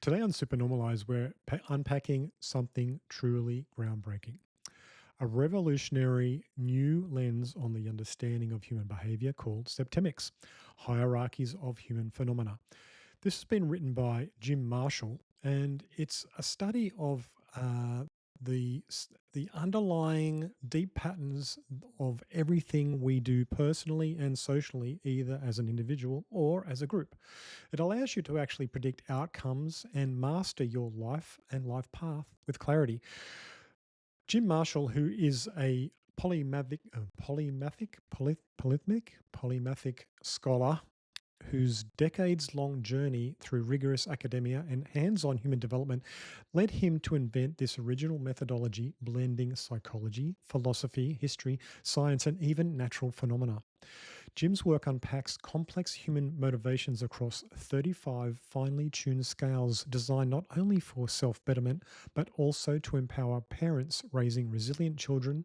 Today on Supernormalized, we're unpacking something truly groundbreaking, a revolutionary new lens on the understanding of human behavior called Septemics, Hierarchies of Human Phenomena. This has been written by Jim Marshall, and it's a study of the underlying deep patterns of everything we do personally and socially, either as an individual or as a group. It allows you to actually predict outcomes and master your life and life path with clarity. Jim Marshall, who is a polymathic scholar whose decades long journey through rigorous academia and hands on human development led him to invent this original methodology blending psychology, philosophy, history, science, and even natural phenomena. Jim's work unpacks complex human motivations across 35 finely tuned scales designed not only for self betterment, but also to empower parents raising resilient children,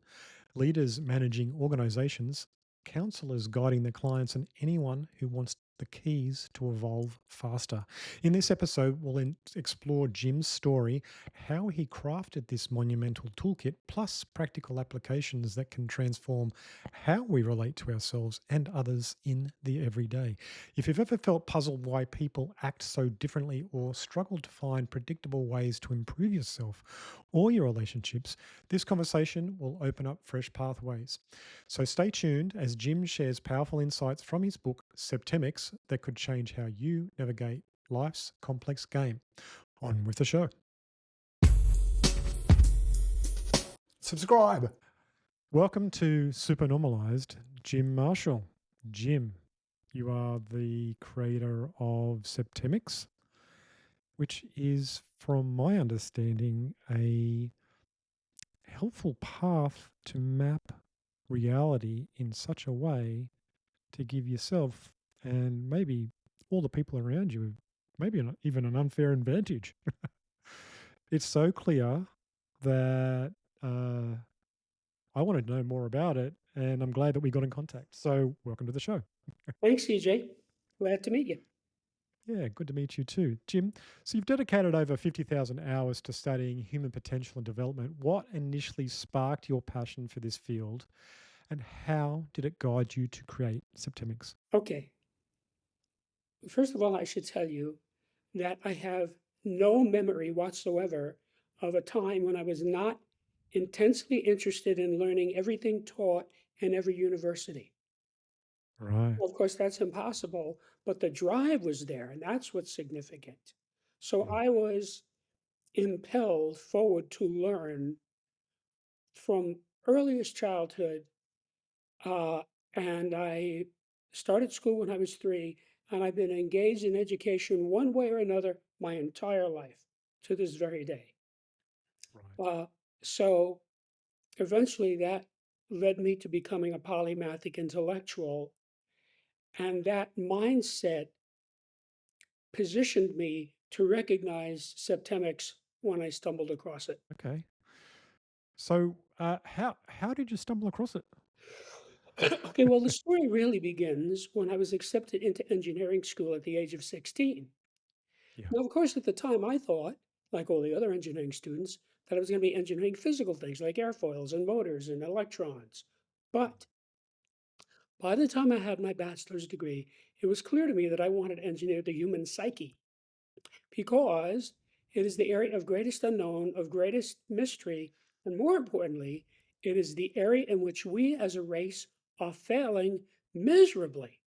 leaders managing organizations, counselors guiding their clients, and anyone who wants the keys to evolve faster. In this episode, we'll explore Jim's story, how he crafted this monumental toolkit, plus practical applications that can transform how we relate to ourselves and others in the everyday. If you've ever felt puzzled why people act so differently or struggle to find predictable ways to improve yourself or your relationships, this conversation will open up fresh pathways. So stay tuned as Jim shares powerful insights from his book, Septemics, that could change how you navigate life's complex game. On with the show. Subscribe. Welcome to Supernormalized, Jim Marshall. Jim, you are the creator of Septemics, which is, from my understanding, a helpful path to map reality in such a way to give yourself and maybe all the people around you maybe even an unfair advantage. It's so clear that I wanted to know more about it, and I'm glad that we got in contact. So welcome to the show. Thanks, CJ. Glad to meet you. Yeah, good to meet you too. Jim, so you've dedicated over 50,000 hours to studying human potential and development. What initially sparked your passion for this field, and how did it guide you to create Septemics? Okay. First of all, I should tell you that I have no memory whatsoever of a time when I was not intensely interested in learning everything taught in every university. Right. Well, of course, that's impossible, but the drive was there, and that's what's significant. So Mm. I was impelled forward to learn from earliest childhood. Uh, and I started school when I was 3, and I've been engaged in education one way or another my entire life to this very day. Right. Uh, so eventually that led me to becoming a polymathic intellectual. And that mindset positioned me to recognize septemics when I stumbled across it. Okay. So how did you stumble across it? Okay, well, the story really begins when I was accepted into engineering school at the age of 16. Yeah. Now, of course, at the time, I thought, like all the other engineering students, that I was going to be engineering physical things like airfoils and motors and electrons. But by the time I had my bachelor's degree, it was clear to me that I wanted to engineer the human psyche because it is the area of greatest unknown, of greatest mystery, and more importantly, it is the area in which we as a race are failing miserably.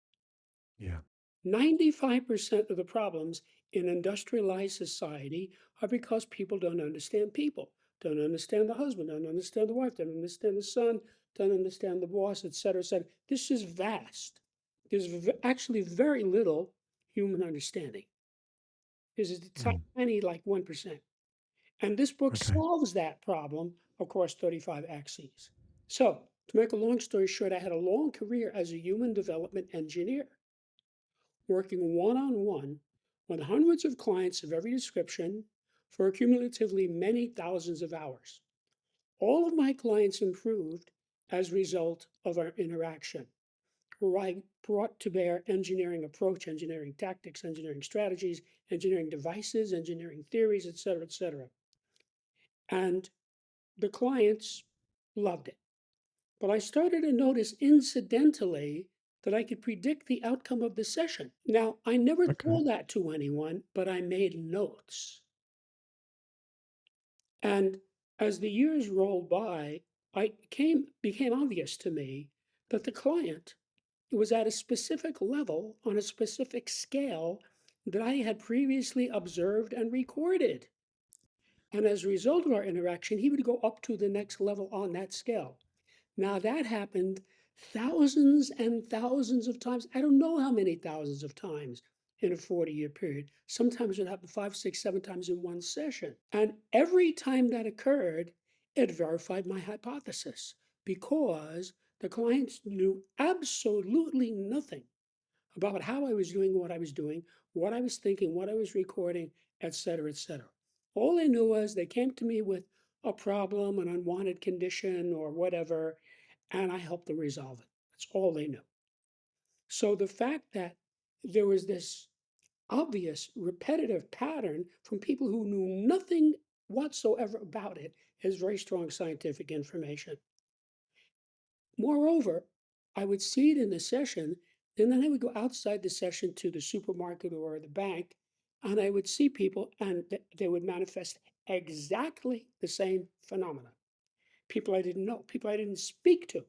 Yeah. 95% of the problems in industrialized society are because people don't understand people, don't understand the husband, don't understand the wife, don't understand the son, don't understand the boss, et cetera, et cetera. This is vast. There's actually very little human understanding. There's a Mm. tiny, like 1%. And this book Okay. solves that problem across 35 axes. So, to make a long story short, I had a long career as a human development engineer, working one on one with hundreds of clients of every description for cumulatively many thousands of hours. All of my clients improved as a result of our interaction. brought to bear engineering approach, engineering tactics, engineering strategies, engineering devices, engineering theories, et cetera, et cetera. And the clients loved it. But I started to notice incidentally that I could predict the outcome of the session. Now, I never Okay. told that to anyone, but I made notes. And as the years rolled by, became obvious to me that the client was at a specific level on a specific scale that I had previously observed and recorded. And as a result of our interaction, he would go up to the next level on that scale. Now, that happened thousands and thousands of times. I don't know how many thousands of times in a 40-year period. Sometimes it happened 5, 6, 7 times in one session. And every time that occurred, it verified my hypothesis because the clients knew absolutely nothing about how I was doing what I was doing, what I was thinking, what I was recording, et cetera, et cetera. All they knew was they came to me with a problem, an unwanted condition, or whatever, and I helped them resolve it. That's all they knew. So the fact that there was this obvious repetitive pattern from people who knew nothing whatsoever about it is very strong scientific information. Moreover, I would see it in the session, and then I would go outside the session to the supermarket or the bank, and I would see people, and they would manifest exactly the same phenomena. People I didn't know, people I didn't speak to,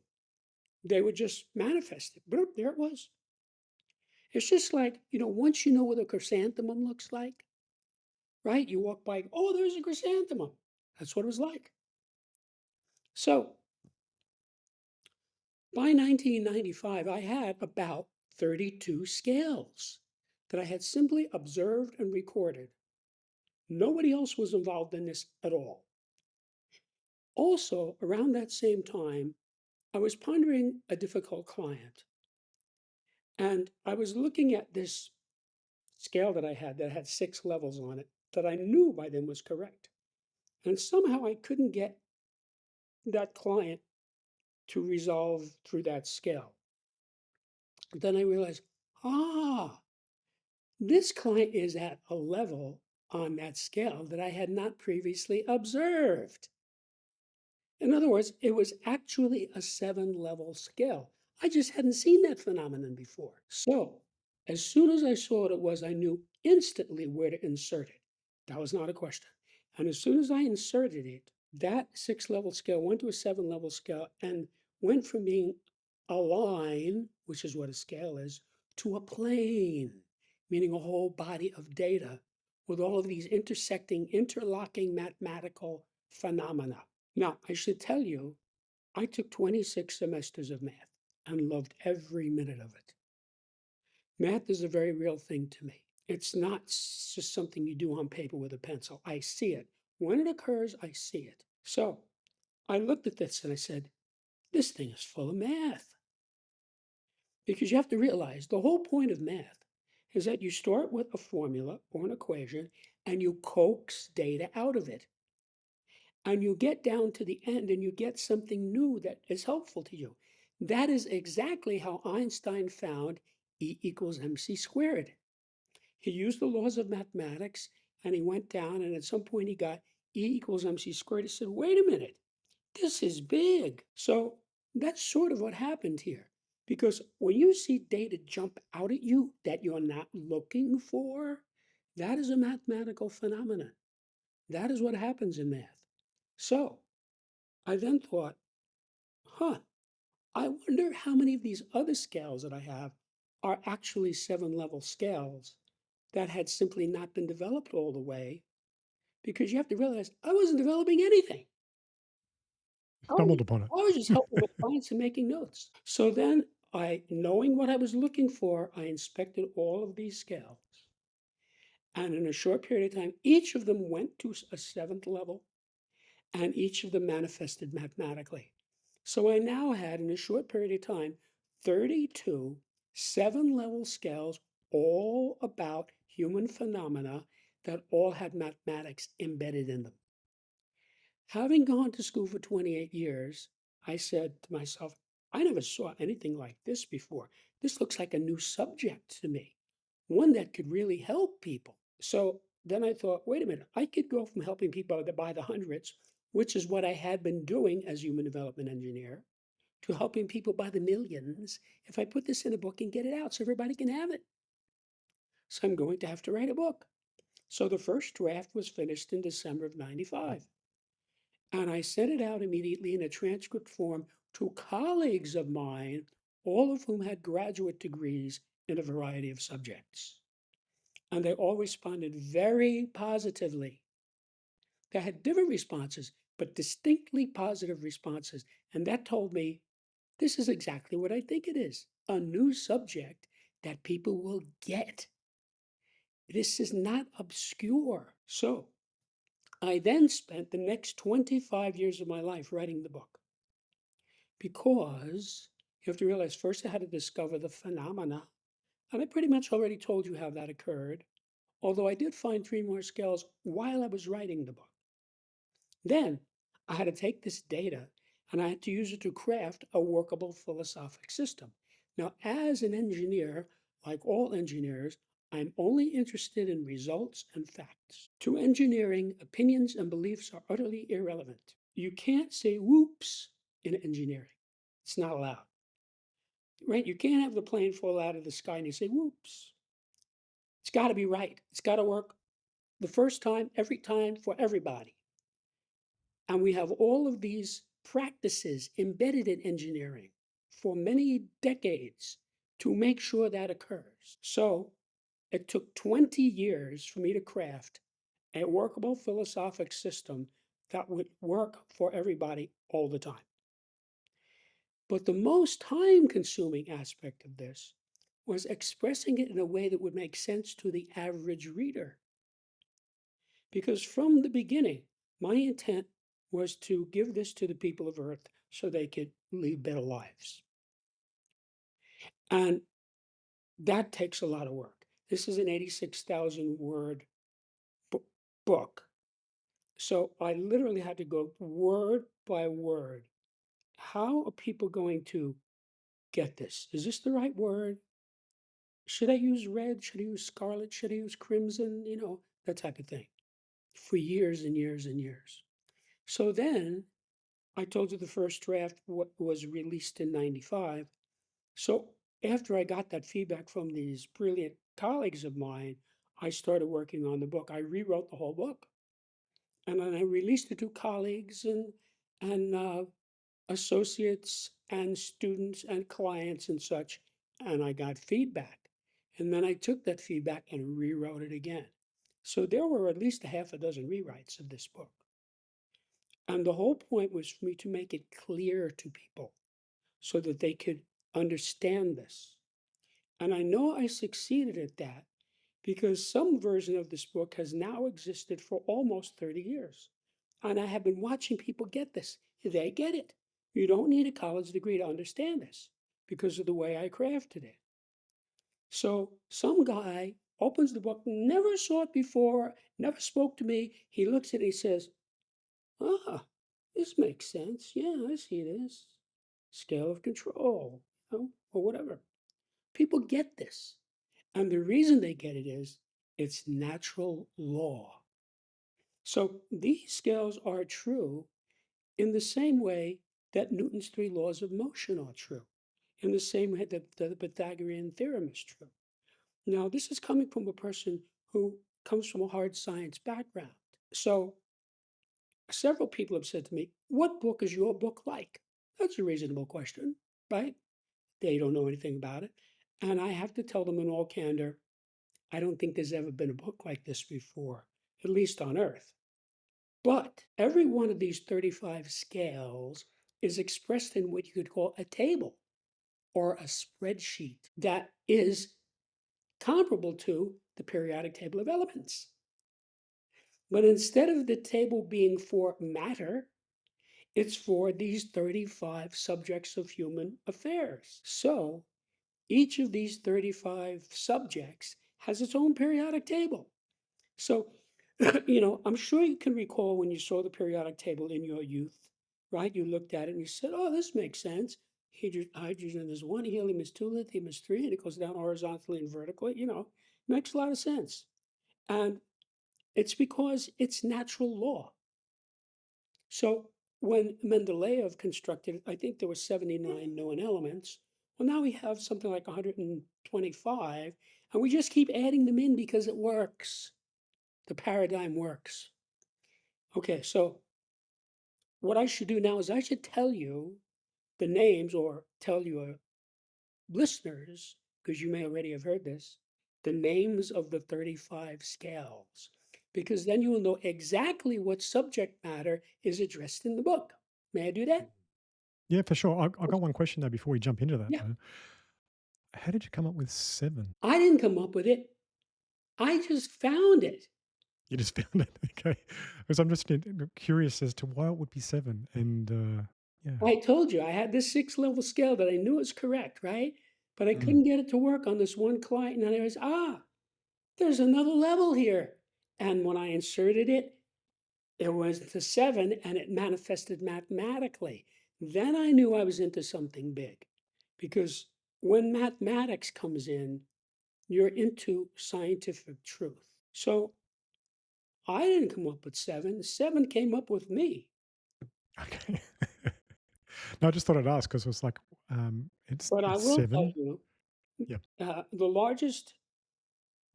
they would just manifest it. Bloop, there it was. It's just like, once you know what a chrysanthemum looks like, right? You walk by, oh, there's a chrysanthemum. That's what it was like. So by 1995, I had about 32 scales that I had simply observed and recorded. Nobody else was involved in this at all. Also, around that same time, I was pondering a difficult client. And I was looking at this scale that I had that had 6 levels on it that I knew by then was correct. And somehow I couldn't get that client to resolve through that scale. Then I realized, ah, this client is at a level on that scale that I had not previously observed. In other words, it was actually a 7-level scale. I just hadn't seen that phenomenon before. So, as soon as I saw what it was, I knew instantly where to insert it. That was not a question. And as soon as I inserted it, that 6-level scale went to a 7-level scale and went from being a line, which is what a scale is, to a plane, meaning a whole body of data with all of these intersecting, interlocking mathematical phenomena. Now, I should tell you, I took 26 semesters of math and loved every minute of it. Math is a very real thing to me. It's not just something you do on paper with a pencil. I see it. When it occurs, I see it. So I looked at this and I said, this thing is full of math. Because you have to realize the whole point of math is that you start with a formula or an equation and you coax data out of it. And you get down to the end and you get something new that is helpful to you. That is exactly how Einstein found E equals mc squared. He used the laws of mathematics and he went down, and at some point he got E equals mc squared. He said, wait a minute, this is big. So that's sort of what happened here. Because when you see data jump out at you that you're not looking for, that is a mathematical phenomenon. That is what happens in math. So I then thought, huh, I wonder how many of these other scales that I have are actually 7-level scales that had simply not been developed all the way, because you have to realize I wasn't developing anything. I was, Stumbled upon it. I was just helping my clients and making notes. So then knowing what I was looking for, I inspected all of these scales. And in a short period of time, each of them went to a 7th level and each of them manifested mathematically. So I now had, in a short period of time, 32 7-level scales, all about human phenomena that all had mathematics embedded in them. Having gone to school for 28 years, I said to myself, I never saw anything like this before. This looks like a new subject to me, one that could really help people. So then I thought, wait a minute, I could go from helping people by the hundreds, which is what I had been doing as human development engineer, to helping people by the millions if I put this in a book and get it out so everybody can have it. So I'm going to have to write a book. So the first draft was finished in December of 95. And I sent it out immediately in a transcript form to colleagues of mine, all of whom had graduate degrees in a variety of subjects. And they all responded very positively. They had different responses, but distinctly positive responses. And that told me this is exactly what I think it is, a new subject that people will get. This is not obscure. So I then spent the next 25 years of my life writing the book because you have to realize first I had to discover the phenomena. And I pretty much already told you how that occurred, although I did find three more scales while I was writing the book. Then I had to take this data and I had to use it to craft a workable philosophic system. Now, as an engineer, like all engineers, I'm only interested in results and facts. To engineering, opinions and beliefs are utterly irrelevant. You can't say whoops in engineering. It's not allowed, right? You can't have the plane fall out of the sky and you say whoops. It's got to be right. It's got to work the first time, every time, for everybody. And we have all of these practices embedded in engineering for many decades to make sure that occurs. So it took 20 years for me to craft a workable philosophic system that would work for everybody all the time. But the most time consuming aspect of this was expressing it in a way that would make sense to the average reader. Because from the beginning, my intent was to give this to the people of Earth so they could lead better lives. And that takes a lot of work. This is an 86,000 word book. So I literally had to go word by word. How are people going to get this? Is this the right word? Should I use red? Should I use scarlet? Should I use crimson? That type of thing for years and years and years. So then I told you the first draft was released in 95. So after I got that feedback from these brilliant colleagues of mine, I started working on the book. I rewrote the whole book. And then I released it to colleagues and associates and students and clients and such. And I got feedback. And then I took that feedback and rewrote it again. So there were at least a half a dozen rewrites of this book. And the whole point was for me to make it clear to people so that they could understand this. And I know I succeeded at that because some version of this book has now existed for almost 30 years. And I have been watching people get this. They get it. You don't need a college degree to understand this because of the way I crafted it. So some guy opens the book, never saw it before, never spoke to me. He looks at it, he says, ah, this makes sense. Yeah, I see this. Scale of control, or whatever. People get this. And the reason they get it is it's natural law. So these scales are true in the same way that Newton's three laws of motion are true, in the same way that the Pythagorean theorem is true. Now, this is coming from a person who comes from a hard science background. So several people have said to me, what book is your book like? That's a reasonable question, right? They don't know anything about it. And I have to tell them in all candor, I don't think there's ever been a book like this before, at least on Earth. But every one of these 35 scales is expressed in what you could call a table or a spreadsheet that is comparable to the periodic table of elements. But instead of the table being for matter, it's for these 35 subjects of human affairs. So each of these 35 subjects has its own periodic table. So, I'm sure you can recall when you saw the periodic table in your youth, right? You looked at it and you said, oh, this makes sense. hydrogen is one, helium is two, lithium is three, and it goes down horizontally and vertically. Makes a lot of sense. And it's because it's natural law. So when Mendeleev constructed, I think there were 79 known elements. Well, now we have something like 125, and we just keep adding them in because it works. The paradigm works. Okay, so what I should do now is I should tell you the names, or tell your listeners, because you may already have heard this, the names of the 35 scales, because then you will know exactly what subject matter is addressed in the book. May I do that? Yeah, for sure. I got one question though before we jump into that Yeah. though. How did you come up with 7? I didn't come up with it. I just found it. You just found it, okay? Because I'm just curious as to why it would be 7, and yeah. I told you I had this 6 level scale that I knew was correct, right? But I Mm, couldn't get it to work on this one client. And I was, there's another level here. And when I inserted it, it was the 7 and it manifested mathematically. Then I knew I was into something big, because when mathematics comes in, you're into scientific truth. So I didn't come up with 7. 7 came up with me. okay. No, I just thought I'd ask because it was like, But I it's will tell 7. you, Yeah. the largest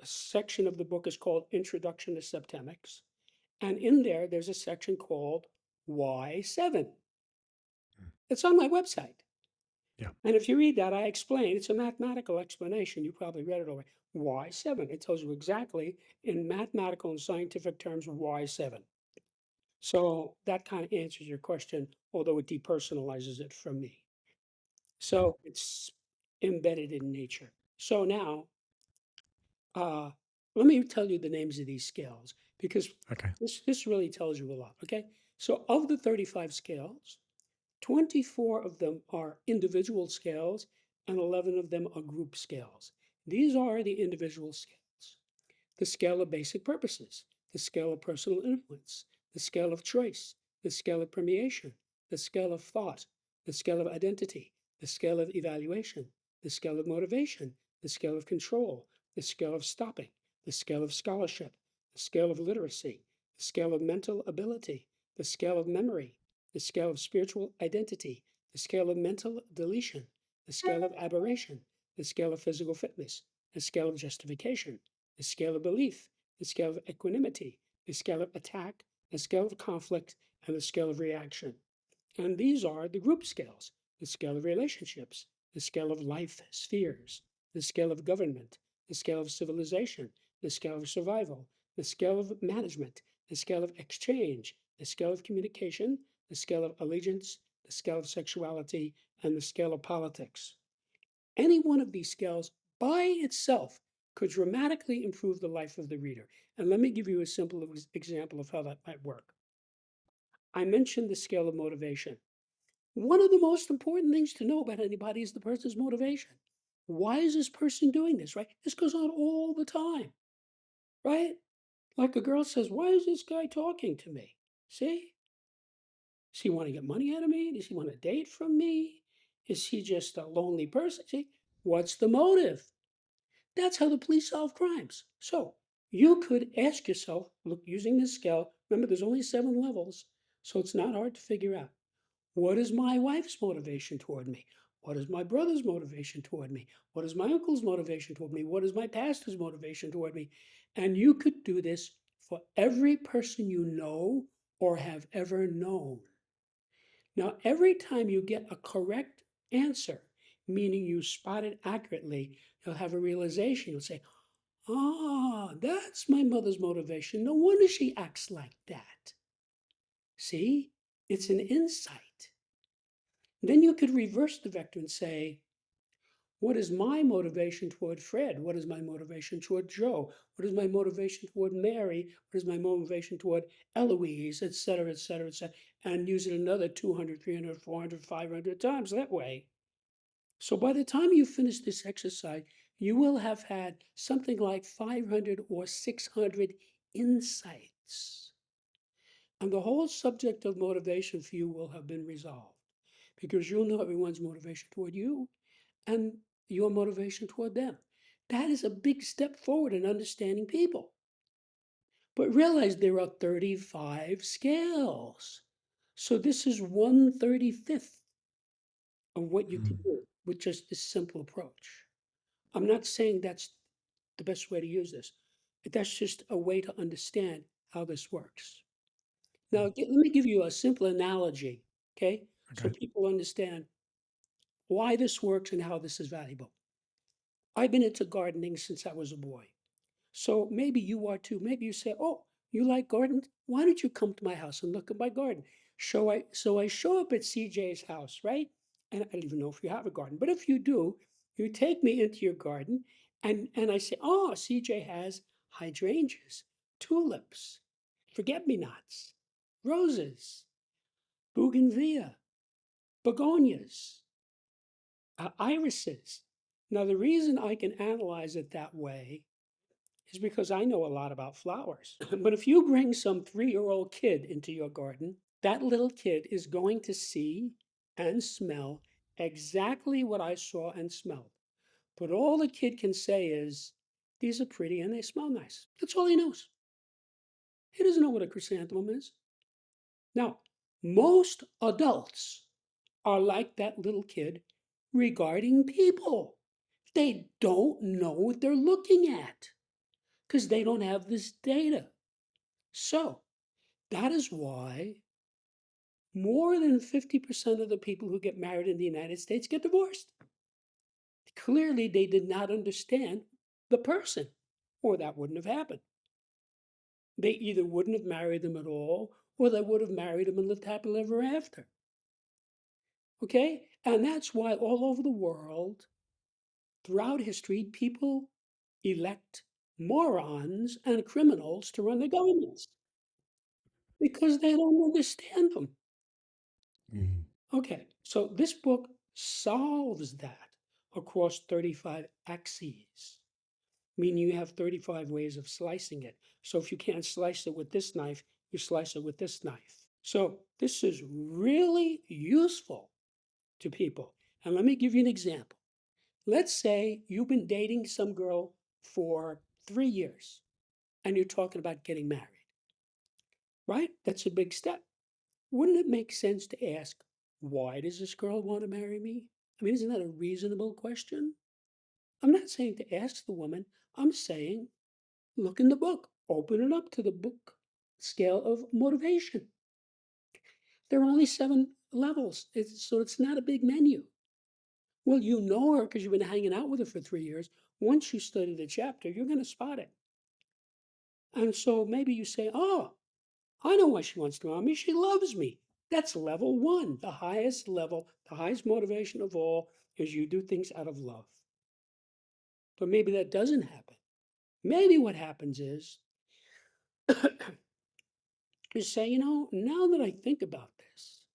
section of the book is called Introduction to Septemics. And in there, there's a section called Why 7. Mm, It's on my website. yeah. And if you read that, I explain, it's a mathematical explanation. You probably read it already. Why 7? It tells you exactly in mathematical and scientific terms why 7. So that kind of answers your question, although it depersonalizes it from me. Mhm. So it's embedded in nature. So now, uh, let me tell you the names of these scales, because Okay. this really tells you a lot. Okay. So of the 35 scales, 24 of them are individual scales and 11 of them are group scales. These are the individual scales: the scale of basic purposes, the scale of personal influence, the scale of choice, the scale of permeation, the scale of thought, the scale of identity, the scale of evaluation, the scale of motivation, the scale of control, the scale of stopping, the scale of scholarship, the scale of literacy, the scale of mental ability, the scale of memory, the scale of spiritual identity, the scale of mental deletion, the scale of aberration, the scale of physical fitness, the scale of justification, the scale of belief, the scale of equanimity, the scale of attack, the scale of conflict, and the scale of reaction. And these are the group scales: the scale of relationships, the scale of life spheres, the scale of government, the scale of civilization, the scale of survival, the scale of management, the scale of exchange, the scale of communication, the scale of allegiance, the scale of sexuality, and the scale of politics. Any one of these scales by itself could dramatically improve the life of the reader. And let me give you a simple example of how that might work. I mentioned the scale of motivation. One of the most important things to know about anybody is the person's motivation. Why is this person doing this, right? This goes on all the time, right? Like a girl says, why is this guy talking to me? See? Does he want to get money out of me? Does he want a date from me? Is he just a lonely person? See? What's the motive? That's how the police solve crimes. So you could ask yourself, look, using this scale, remember there's only 7 levels, so it's not hard to figure out. What is my wife's motivation toward me? What is my brother's motivation toward me? What is my uncle's motivation toward me? What is my pastor's motivation toward me? And you could do this for every person you know or have ever known. Now, every time you get a correct answer, meaning you spot it accurately, you'll have a realization. You'll say, that's my mother's motivation. No wonder she acts like that. See, it's an insight. Then you could reverse the vector and say, what is my motivation toward Fred? What is my motivation toward Joe? What is my motivation toward Mary? What is my motivation toward Eloise, et cetera, et cetera, et cetera? And use it another 200, 300, 400, 500 times that way. So by the time you finish this exercise, you will have had something like 500 or 600 insights. And the whole subject of motivation for you will have been resolved. because you'll know everyone's motivation toward you and your motivation toward them. That is a big step forward in understanding people. But realize there are 35 scales. So this is 1/35 of what you can Mm. do with just this simple approach. I'm not saying that's the best way to use this, but that's just a way to understand how this works. Now, Mm. let me give you a simple analogy, okay? So Okay. people understand why this works and how this is valuable. I've been into gardening since I was a boy. So maybe you are too. Maybe you say, "Oh, you like gardens? Why don't you come to my house and look at my garden?" So I show up at CJ's house, right? And I don't even know if you have a garden, but if you do, you take me into your garden, and I say, "Oh, CJ has hydrangeas, tulips, forget-me-nots, roses, bougainvillea, begonias, irises." Now, the reason I can analyze it that way is because I know a lot about flowers. But if you bring some 3-year-old kid into your garden, that little kid is going to see and smell exactly what I saw and smelled. But all the kid can say is, "These are pretty and they smell nice." That's all he knows. He doesn't know what a chrysanthemum is. Now, most adults are like that little kid regarding people. They don't know what they're looking at because they don't have this data. So that is why more than 50% of the people who get married in the United States get divorced. Clearly, they did not understand the person, or that wouldn't have happened. They either wouldn't have married them at all, or they would have married them and lived happily ever after. Okay? And that's why all over the world, throughout history, people elect morons and criminals to run their governments because they don't understand them. Mm. Okay, so this book solves that across 35 axes, meaning you have 35 ways of slicing it. So if you can't slice it with this knife, you slice it with this knife. So this is really useful to people. And let me give you an example. Let's say you've been dating some girl for 3 years and you're talking about getting married, right? That's a big step. Wouldn't it make sense to ask, why does this girl want to marry me? I mean, isn't that a reasonable question? I'm not saying to ask the woman, I'm saying look in the book, open it up to the book scale of motivation. There are only 7 levels, so it's not a big menu. Well, you know her because you've been hanging out with her for 3 years. Once you study the chapter, you're going to spot it. And so maybe you say, oh, I know why she wants to marry me. She loves me. That's level one. The highest level, the highest motivation of all is you do things out of love. But maybe that doesn't happen. Maybe what happens is you say, now that I think about this,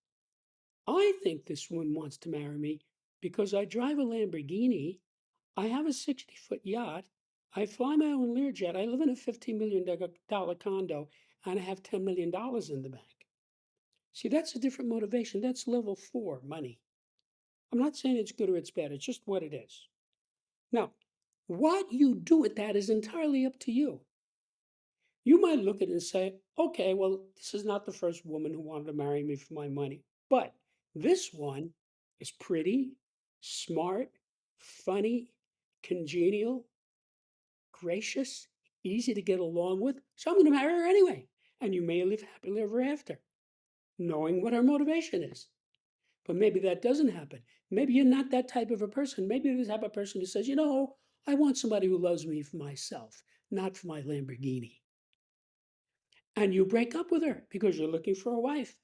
I think this woman wants to marry me because I drive a Lamborghini, I have a 60-foot yacht, I fly my own Learjet, I live in a $15 million condo, and I have $10 million in the bank. See, that's a different motivation. That's level 4 money. I'm not saying it's good or it's bad, it's just what it is. Now, what you do with that is entirely up to you. You might look at it and say, okay, well, this is not the first woman who wanted to marry me for my money, but this one is pretty, smart, funny, congenial, gracious, easy to get along with, so I'm going to marry her anyway. And you may live happily ever after, knowing what her motivation is. But maybe that doesn't happen. Maybe you're not that type of a person. Maybe you're the type of person who says, I want somebody who loves me for myself, not for my Lamborghini. And you break up with her because you're looking for a wife.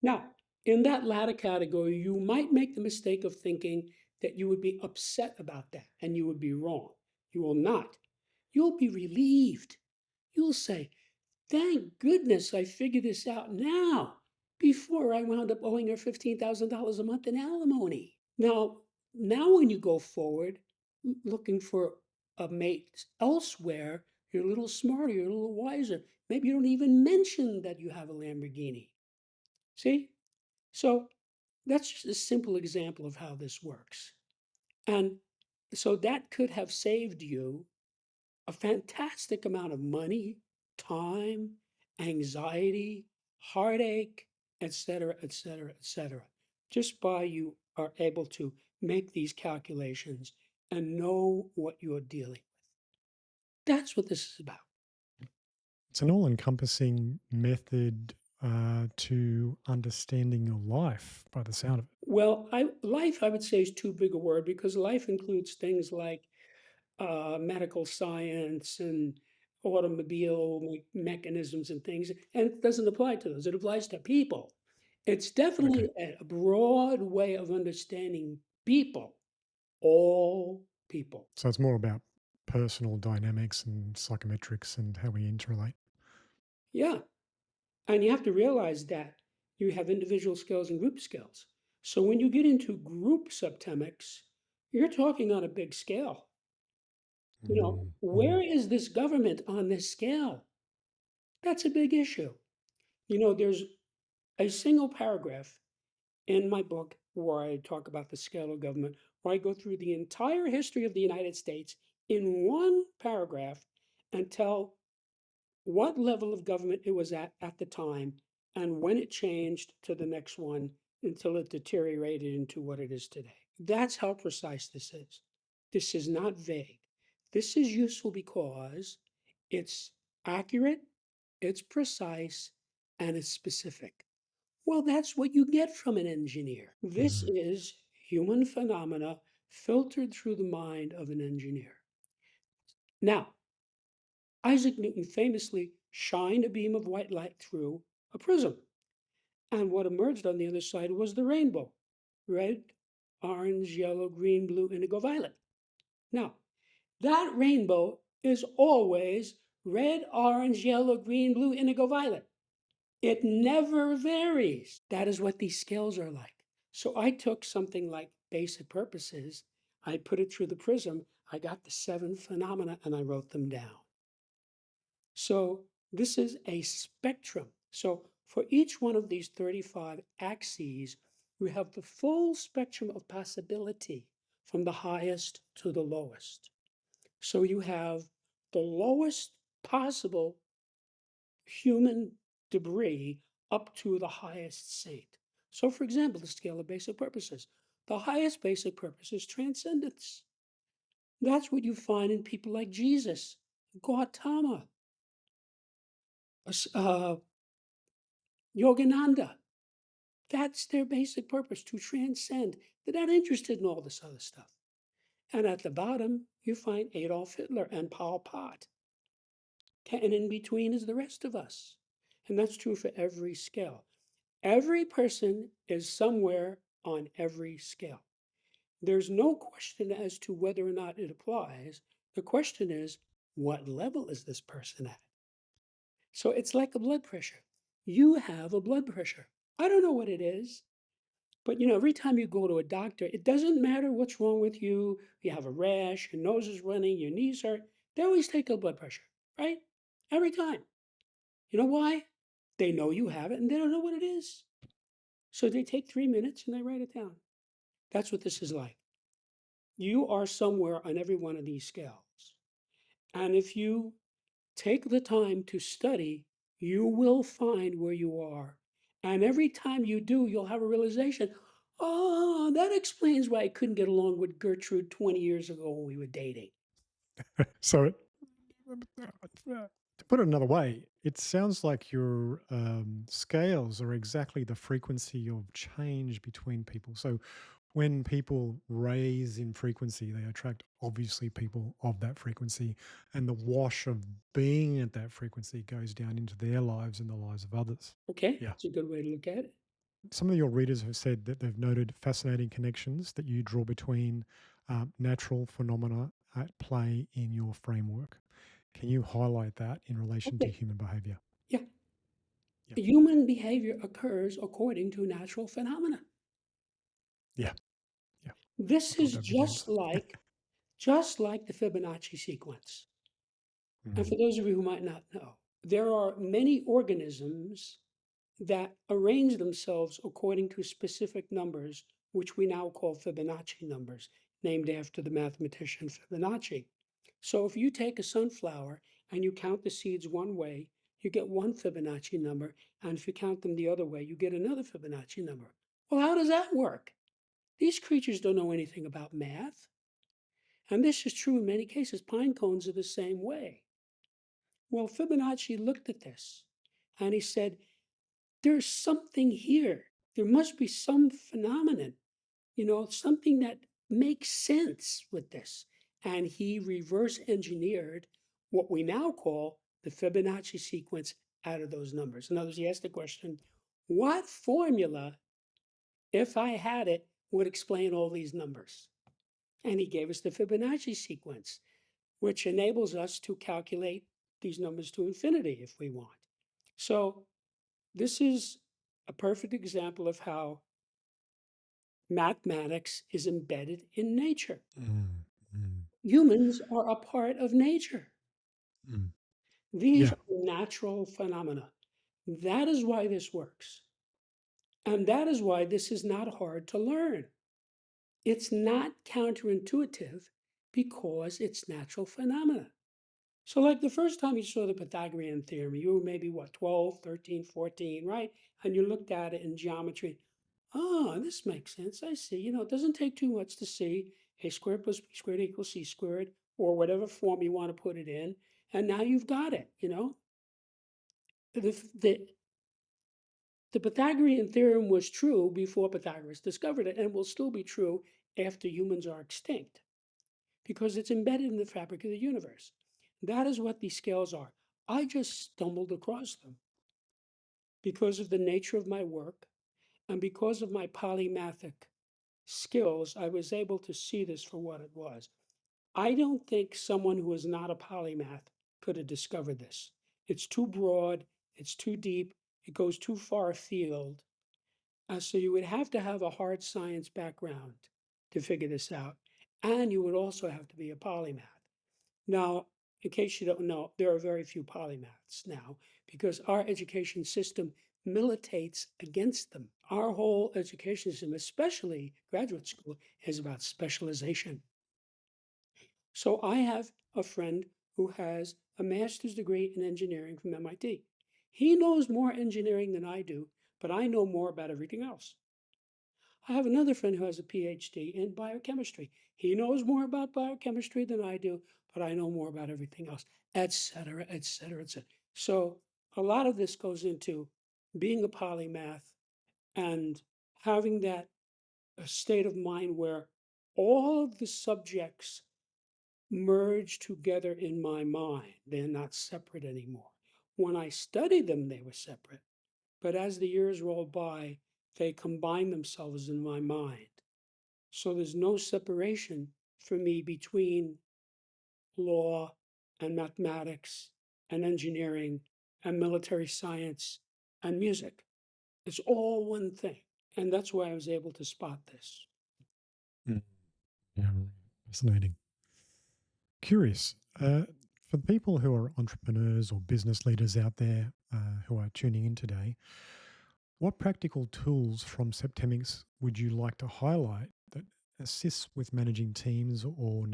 Now, in that latter category, you might make the mistake of thinking that you would be upset about that, and you would be wrong. You will not. You'll be relieved. You'll say, thank goodness I figured this out now before I wound up owing her $15,000 a month in alimony. Now when you go forward looking for a mate elsewhere, you're a little smarter, you're a little wiser. Maybe you don't even mention that you have a Lamborghini. See? So That's just a simple example of how this works. And so that could have saved you a fantastic amount of money, time, anxiety, heartache, et cetera, et cetera, et cetera, just by you are able to make these calculations and know what you're dealing with. That's what this is about. It's an all-encompassing method to understanding your life by the sound of it. Well, life, I would say, is too big a word because life includes things like medical science and automobile mechanisms and things, and it doesn't apply to those. It applies to people. It's Okay. definitely a broad way of understanding people, all people. So it's more about personal dynamics and psychometrics and how we interrelate. Yeah. And you have to realize that you have individual skills and group skills. So when you get into group septemics, you're talking on a big scale. Mm, Where mm. is this government on this scale? That's a big issue. There's a single paragraph in my book where I talk about the scale of government, where I go through the entire history of the United States in one paragraph and tell what level of government it was at the time and when it changed to the next one until it deteriorated into what it is today. That's how precise this is. This is not vague. This is useful because it's accurate, it's precise, and it's specific. Well, that's what you get from an engineer. This Mm. is human phenomena filtered through the mind of an engineer. Now, Isaac Newton famously shined a beam of white light through a prism, and what emerged on the other side was the rainbow: red, orange, yellow, green, blue, indigo, violet. Now, that rainbow is always red, orange, yellow, green, blue, indigo, violet. It never varies. That is what these scales are like. So I took something like basic purposes, I put it through the prism, I got the 7 phenomena, and I wrote them down. So this is a spectrum. So for each one of these 35 axes, we have the full spectrum of possibility from the highest to the lowest. So you have the lowest possible human debris up to the highest saint. So, for example, the scale of basic purposes. The highest basic purpose is transcendence. That's what you find in people like Jesus, Gautama, Yogananda. That's their basic purpose, to transcend. They're not interested in all this other stuff. And at the bottom, you find Adolf Hitler and Pol Pot. And in between is the rest of us. And that's true for every scale. Every person is somewhere on every scale. There's no question as to whether or not it applies. The question is, what level is this person at? So it's like a blood pressure. You have a blood pressure. I don't know what it is, but every time you go to a doctor, it doesn't matter what's wrong with you. You have a rash, your nose is running, your knees hurt. They always take a blood pressure, right? Every time. You know why? They know you have it and they don't know what it is. So they take 3 minutes and they write it down. That's what this is like. You are somewhere on every one of these scales. And if you take the time to study, you will find where you are. And every time you do, you'll have a realization, oh, that explains why I couldn't get along with Gertrude 20 years ago when we were dating. So, to put it another way, it sounds like your scales are exactly the frequency of change between people. So, when people raise in frequency, they attract obviously people of that frequency, and the wash of being at that frequency goes down into their lives and the lives of others. Okay, Yeah. that's a good way to look at it. Some of your readers have said that they've noted fascinating connections that you draw between natural phenomena at play in your framework. Can you highlight that in relation to Okay, human behavior? yeah. Yeah. Human behavior occurs according to natural phenomena. Yeah. Yeah. I This thought is that'd be the answer. just like the Fibonacci sequence. And Mm. for those of you who might not know, there are many organisms that arrange themselves according to specific numbers, which we now call Fibonacci numbers, named after the mathematician Fibonacci. So if you take a sunflower and you count the seeds one way, you get one Fibonacci number, and if you count them the other way, you get another Fibonacci number. Well, how does that work? These creatures don't know anything about math. And this is true in many cases. Pine cones are the same way. Well, Fibonacci looked at this and he said, there's something here. There must be some phenomenon, something that makes sense with this. And he reverse engineered what we now call the Fibonacci sequence out of those numbers. In other words, he asked the question, what formula, if I had it, would explain all these numbers? And he gave us the Fibonacci sequence, which enables us to calculate these numbers to infinity if we want. So this is a perfect example of how mathematics is embedded in nature. Mm, mm, Humans are a part of nature. mm. These Yeah. are natural phenomena. That is why this works. And that is why this is not hard to learn. It's not counterintuitive because it's natural phenomena. So, like the first time you saw the Pythagorean theorem, you were maybe what, 12, 13, 14, right? And you looked at it in geometry. Oh, this makes sense. I see. It doesn't take too much to see a squared plus b squared equals c squared, or whatever form you want to put it in. And now you've got it. The, the, the Pythagorean theorem was true before Pythagoras discovered it and will still be true after humans are extinct because it's embedded in the fabric of the universe. That is what these scales are. I just stumbled across them because of the nature of my work and because of my polymathic skills. I was able to see this for what it was. I don't think someone who is not a polymath could have discovered this. It's too broad, it's too deep, it goes too far afield. So you would have to have a hard science background to figure this out. And you would also have to be a polymath. Now, in case you don't know, there are very few polymaths now because our education system militates against them. Our whole education system, especially graduate school, is about specialization. So I have a friend who has a master's degree in engineering from MIT. He knows more engineering than I do, but I know more about everything else. I have another friend who has a PhD in biochemistry. He knows more about biochemistry than I do, but I know more about everything else, et cetera, et cetera, et cetera. So a lot of this goes into being a polymath and having that state of mind where all of the subjects merge together in my mind. They're not separate anymore. When I studied them, they were separate. But as the years roll by, they combine themselves in my mind. So there's no separation for me between law and mathematics and engineering and military science and music. It's all one thing. And that's why I was able to spot this. Mm. Yeah. Fascinating. Curious. For the people who are entrepreneurs or business leaders out there who are tuning in today, what practical tools from Septemics would you like to highlight that assists with managing teams or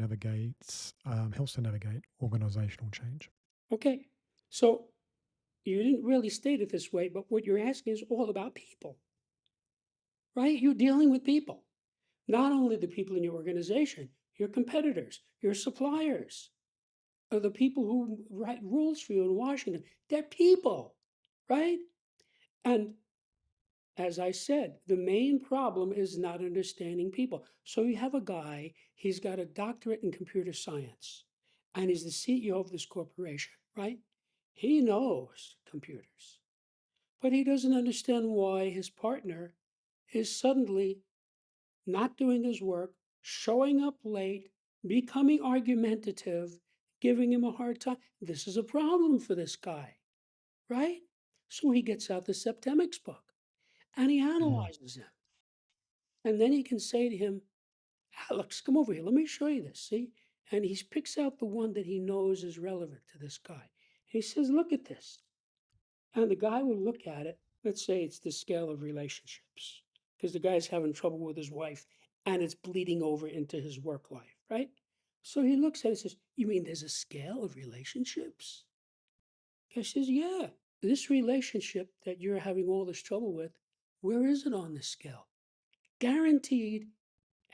helps to navigate organizational change? Okay. So you didn't really state it this way, but what you're asking is all about people, right? You're dealing with people, not only the people in your organization, your competitors, your suppliers, or the people who write rules for you in Washington. They're people, right? And as I said, the main problem is not understanding people. So you have a guy, he's got a doctorate in computer science, and he's the CEO of this corporation, right? He knows computers, but he doesn't understand why his partner is suddenly not doing his work, showing up late, becoming argumentative, giving him a hard time. This is a problem for this guy, right? So he gets out the Septemics book and he Mm. analyzes him. And then he can say to him, Alex, come over here. Let me show you this. See? And he picks out the one that he knows is relevant to this guy. He says, look at this. And the guy will look at it let's say it's the scale of relationships, because the guy's having trouble with his wife and it's bleeding over into his work life, right? So he looks at it and says, "You mean there's a scale of relationships?" Guy says, "Yeah, this relationship that you're having all this trouble with, where is it on the scale?" Guaranteed,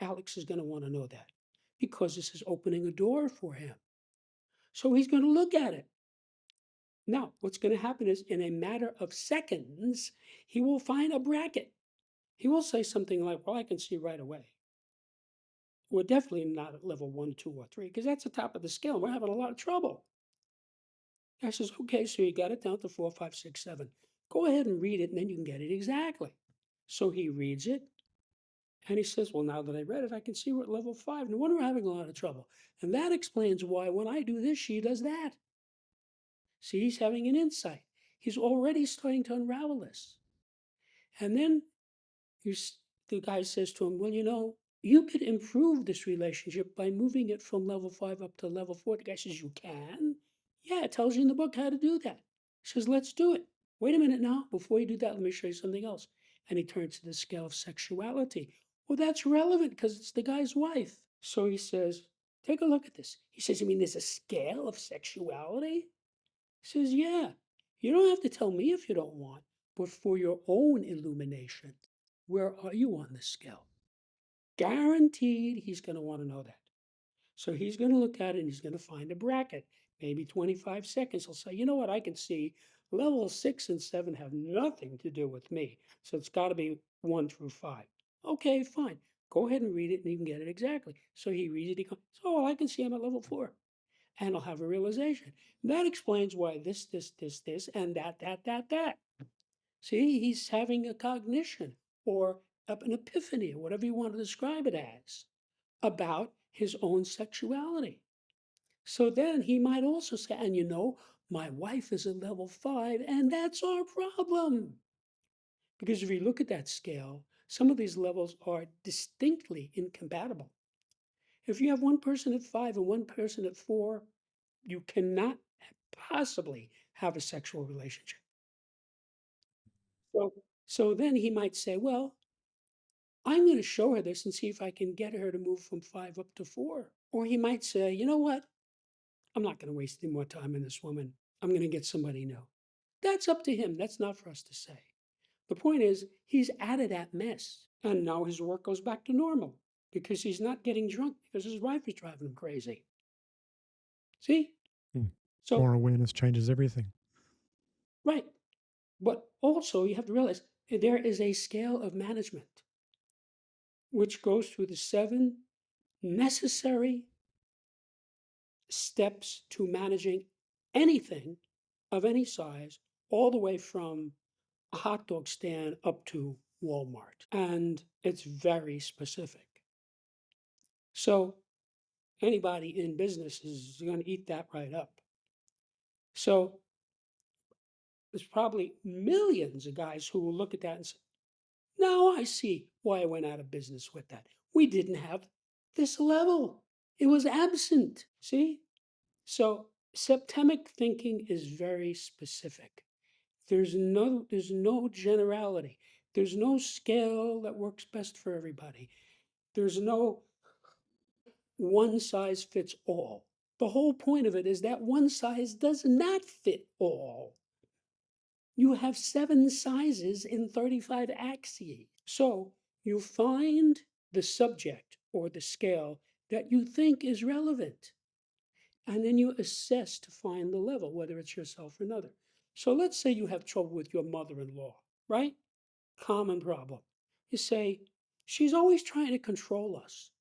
Alex is going to want to know that because this is opening a door for him. So he's going to look at it. Now, what's going to happen is in a matter of seconds, he will find a bracket. He will say something like, "Well, I can see right away. We're definitely not at level 1, 2, or 3, because that's the top of the scale. We're having a lot of trouble." I says, "Okay, so you got it down to 4, 5, 6, 7. Go ahead and read it, and then you can get it exactly." So he reads it, and he says, "Well, now that I read it, I can see we're at level 5. No wonder we're having a lot of trouble." And that explains why when I do this, she does that. See, he's having an insight. He's already starting to unravel this. And then the guy says to him, "Well, you could improve this relationship by moving it from level 5 up to level 4." The guy says, "You can?" "Yeah, it tells you in the book how to do that." He says, "Let's do it." "Wait a minute now. Before you do that, let me show you something else." And he turns to the scale of sexuality. Well, that's relevant because it's the guy's wife. So he says, "Take a look at this." He says, "You mean there's a scale of sexuality?" He says, "Yeah. You don't have to tell me if you don't want, but for your own illumination, where are you on the scale?" Guaranteed he's going to want to know that. So he's going to look at it and he's going to find a bracket, maybe 25 seconds. He'll say, "You know what? I can see level 6 and 7 have nothing to do with me. So it's got to be 1 through 5. Okay, fine. Go ahead and read it and you can get it exactly." So he reads it. He goes, "Oh, I can see I'm at level 4." And I'll have a realization. That explains why this, and that. See, he's having a cognition or an epiphany or whatever you want to describe it as about his own sexuality. So then he might also say, "And my wife is at level 5, and that's our problem." Because if you look at that scale, some of these levels are distinctly incompatible. If you have one person at 5 and one person at 4, you cannot possibly have a sexual relationship. So then he might say, "Well, I'm going to show her this and see if I can get her to move from 5 up to 4." Or he might say, "You know what? I'm not going to waste any more time on this woman. I'm going to get somebody new." That's up to him. That's not for us to say. The point is, he's out of that mess. And now his work goes back to normal because he's not getting drunk because his wife is driving him crazy. See? Hmm. So, More awareness changes everything. right. But also, you have to realize there is a scale of management which goes through the 7 necessary steps to managing anything of any size, all the way from a hot dog stand up to Walmart. And it's very specific. So anybody in business is going to eat that right up. So there's probably millions of guys who will look at that and say, "Now I see why I went out of business with that. We didn't have this level. It was absent." See? So septemic thinking is very specific. There's no generality. There's no scale that works best for everybody. There's no one size fits all. The whole point of it is that one size does not fit all. You have 7 sizes in 35 axes. So you find the subject or the scale that you think is relevant. And then you assess to find the level, whether it's yourself or another. So let's say you have trouble with your mother in law, right? Common problem. You say, "She's always trying to control us.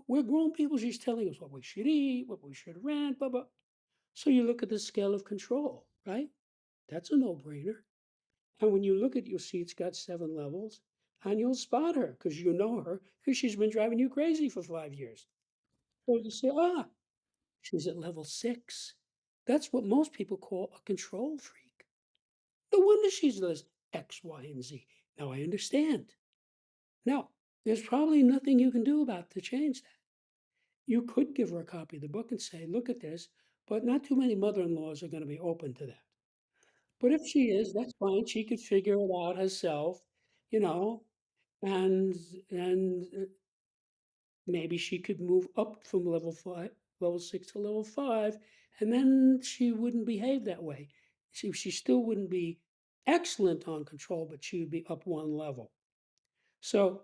We're grown people. She's telling us what we should eat, what we should rent, blah, blah." So you look at the scale of control, right? That's a no brainer. And when you look at it, you'll see it's got 7 levels and you'll spot her because you know her because she's been driving you crazy for 5 years. So you say, she's at level 6. That's what most people call a control freak. No wonder she's this X, Y, and Z. Now I understand. Now, there's probably nothing you can do about to change that. You could give her a copy of the book and say, "Look at this," but not too many mother-in-laws are going to be open to that. But if she is, that's fine. She could figure it out herself, you know, and and maybe she could move up from level 6 to level 5, and then she wouldn't behave that way. She still wouldn't be excellent on control, but she would be up one level. So,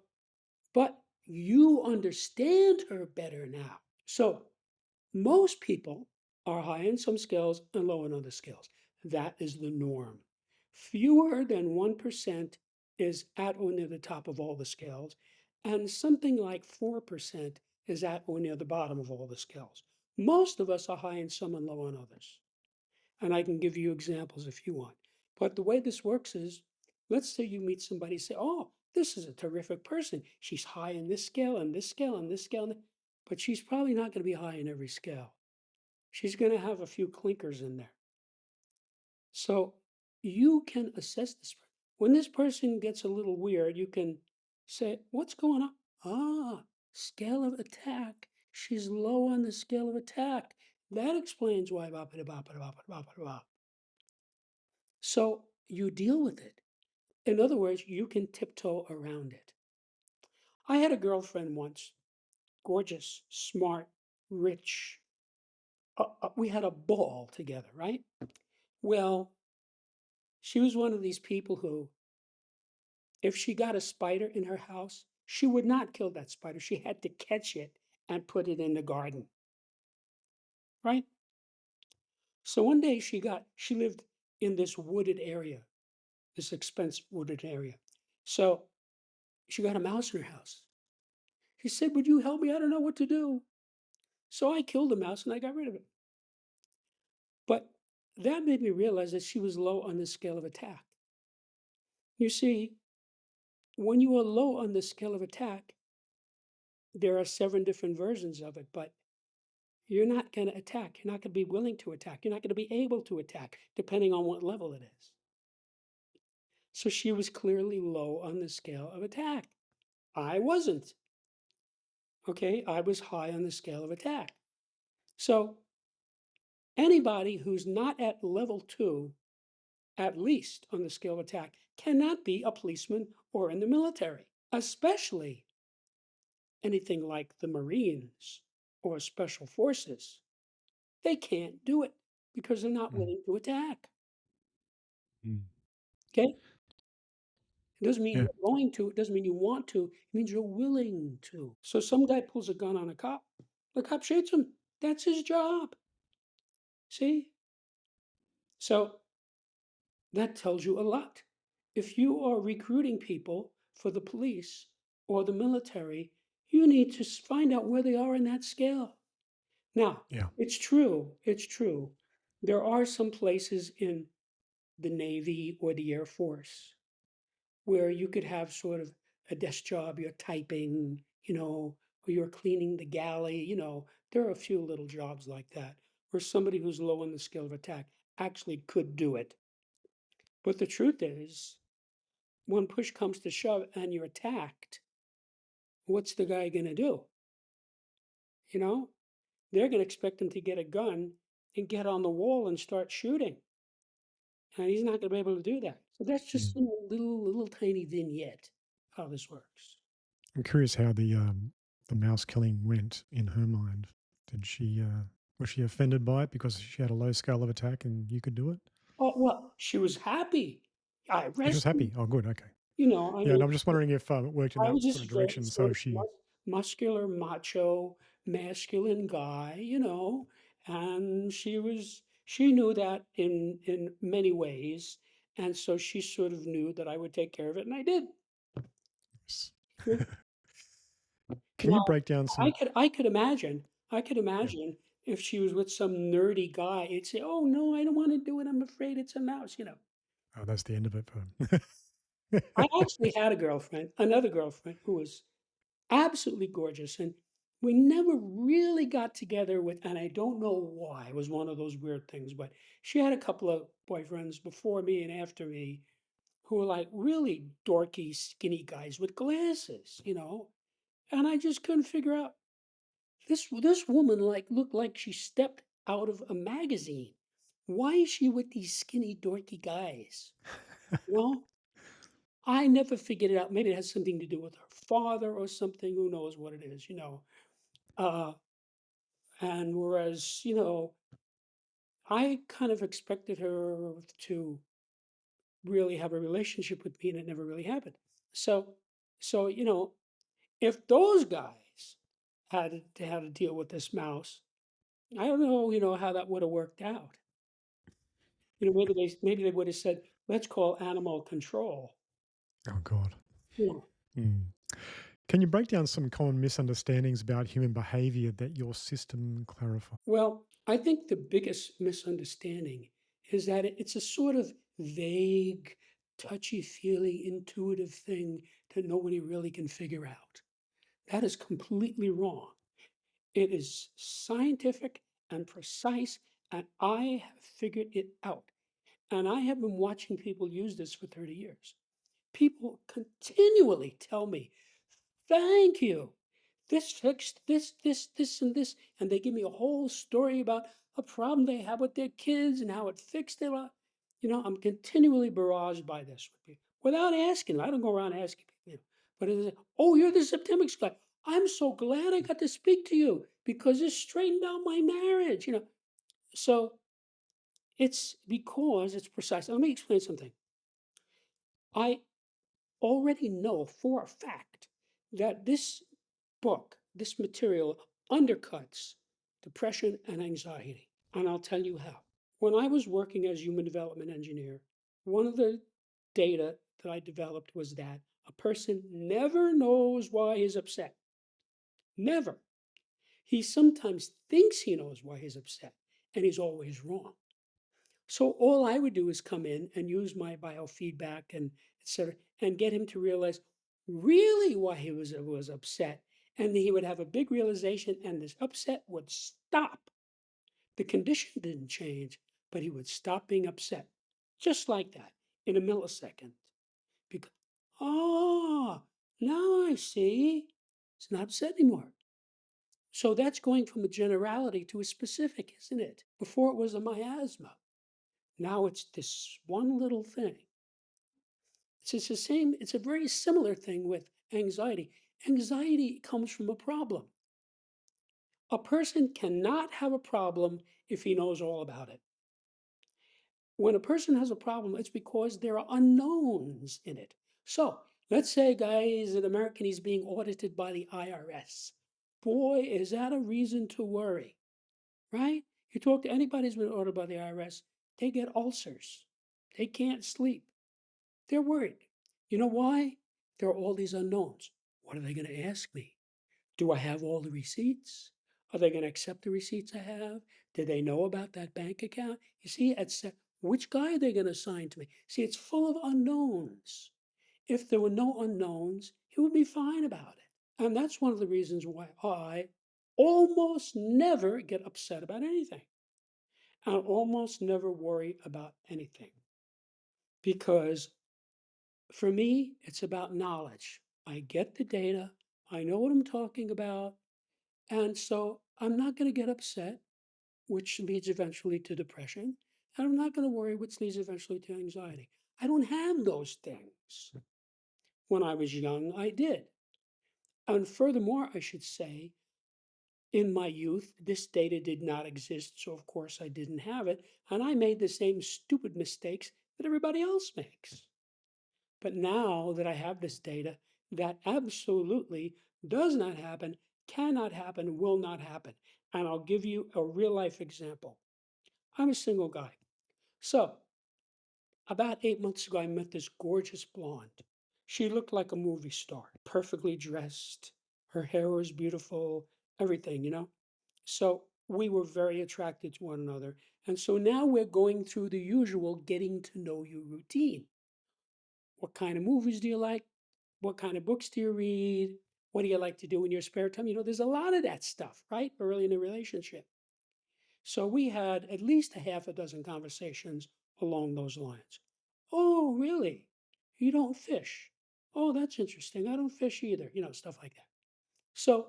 but you understand her better now. So, most people are high in some scales and low in other scales. That is the norm. Fewer than 1% is at or near the top of all the scales, and something like 4% is at or near the bottom of all the scales. Most of us are high in some and low in others. And I can give you examples if you want. But the way this works is, let's say you meet somebody, say, oh, this is a terrific person. She's high in this scale and this scale and this scale, but she's probably not going to be high in every scale. She's going to have a few clinkers in there. So you can assess this. When this person gets a little weird, you can say, what's going on? Ah, scale of attack. She's low on the scale of attack. That explains why. Bop, bop, bop, bop, bop, bop. So you deal with it. In other words, you can tiptoe around it. I had a girlfriend once, gorgeous, smart, rich. We had a ball together, right? Well, she was one of these people who, if she got a spider in her house, she would not kill that spider. She had to catch it and put it in the garden, right? So one day she lived in this wooded area, this expensive wooded area. So she got a mouse in her house. She said, would you help me? I don't know what to do. So I killed the mouse and I got rid of it. But that made me realize that she was low on the scale of attack. You see, when you are low on the scale of attack, there are 7 different versions of it, but you're not going to attack. You're not going to be willing to attack. You're not going to be able to attack, depending on what level it is. So she was clearly low on the scale of attack. I wasn't. Okay, I was high on the scale of attack. So anybody who's not at level 2, at least on the scale of attack, cannot be a policeman or in the military, especially anything like the Marines or Special Forces. They can't do it because they're not Mm, willing to attack. mm. Okay? It doesn't mean Yeah, you're going to, it doesn't mean you want to, it means you're willing to. So some guy pulls a gun on a cop, the cop shoots him. That's his job. See? So that tells you a lot. If you are recruiting people for the police or the military, you need to find out where they are in that scale. Now, yeah, it's true. There are some places in the Navy or the Air Force where you could have sort of a desk job, you're typing, or you're cleaning the galley, there are a few little jobs like that where somebody who's low on the scale of attack actually could do it. But the truth is, when push comes to shove and you're attacked, what's the guy going to do? You know, they're going to expect him to get a gun and get on the wall and start shooting. And he's not going to be able to do that. So that's mm. just a little tiny vignette how this works. I'm curious how the mouse killing went in her mind. Did she was she offended by it because she had a low scale of attack and you could do it? Oh, well, she was happy. I Oh, she was rescued, happy. Oh, good. Okay. I Yeah, and mean, I'm just wondering if it worked in I that was sort of just very direction. sort So of she, muscular, macho, masculine guy, and she knew that in many ways, and so she sort of knew that I would take care of it, and I did. Yeah. can you Now, break down some? I could Yeah. imagine if she was with some nerdy guy, he'd say, "Oh no, I don't want to do it. I'm afraid it's a mouse." Oh, that's the end of it for. I actually had another girlfriend who was absolutely gorgeous, and we never really got together and I don't know why. It was one of those weird things, but she had a couple of boyfriends before me and after me who were like really dorky, skinny guys with glasses. And I just couldn't figure out this woman like looked like she stepped out of a magazine. Why is she with these skinny, dorky guys? Well, I never figured it out. Maybe it has something to do with her father or something. Who knows what it is, you know? Uh, and whereas, you know, I kind of expected her to really have a relationship with me, and it never really happened. So, you know, if those guys had to deal with this mouse, I don't know, you know, how that would have worked out. You know, maybe they would have said, let's call animal control. Oh, God. You know, Mm. Can you break down some common misunderstandings about human behavior that your system clarifies? well, I think the biggest misunderstanding is that it's a sort of vague, touchy feely, intuitive thing that nobody really can figure out. That is completely wrong. It is scientific and precise, and I have figured it out. And I have been watching people use this for 30 years. People continually tell me, thank you. This fixed this, and this. And they give me a whole story about a problem they have with their kids and how it fixed their life. You know, I'm continually barraged by this with people without asking. I don't go around asking people, you know, but it's, oh, you're the Septemics guy. I'm so glad I got to speak to you because it straightened out my marriage, you know. So it's because it's precise. Let me explain something. I already know for a fact that this book, this material undercuts depression and anxiety. And I'll tell you how. When I was working as human development engineer, one of the data that I developed was that a person never knows why he's upset. Never. He sometimes thinks he knows why he's upset, and he's always wrong. So all I would do is come in and use my biofeedback and et cetera, and get him to realize really why he was upset. And he would have a big realization, and this upset would stop. The condition didn't change, but he would stop being upset. Just like that, in a millisecond. Because, oh, now I see. It's not upset anymore. So that's going from a generality to a specific, isn't it? Before it was a miasma. Now it's this one little thing. It's the same, it's a very similar thing with anxiety. Anxiety comes from a problem. A person cannot have a problem if he knows all about it. When a person has a problem, it's because there are unknowns in it. So let's say, guys, an American is being audited by the IRS. Boy, is that a reason to worry, right? You talk to anybody who's been audited by the IRS, they get ulcers. They can't sleep. They're worried. You know why? There are all these unknowns. What are they going to ask me? Do I have all the receipts? Are they going to accept the receipts I have? Do they know about that bank account? You see, which guy are they going to assign to me? See, it's full of unknowns. If there were no unknowns, he would be fine about it. And that's one of the reasons why I almost never get upset about anything. I almost never worry about anything because for me, it's about knowledge. I get the data, I know what I'm talking about, and so I'm not going to get upset, which leads eventually to depression, and I'm not going to worry, which leads eventually to anxiety. I don't have those things. When I was young, I did. And furthermore, I should say, in my youth, this data did not exist, so of course I didn't have it, and I made the same stupid mistakes that everybody else makes. But now that I have this data, that absolutely does not happen, cannot happen, will not happen. And I'll give you a real life example. I'm a single guy. So, about 8 months ago, I met this gorgeous blonde. She looked like a movie star, perfectly dressed. Her hair was beautiful, everything, you know? So, we were very attracted to one another. And so now we're going through the usual getting to know you routine. What kind of movies do you like? What kind of books do you read? What do you like to do in your spare time? You know, there's a lot of that stuff, right? Early in a relationship. So we had at least a half a dozen conversations along those lines. Oh, really? You don't fish? Oh, that's interesting. I don't fish either. You know, stuff like that. So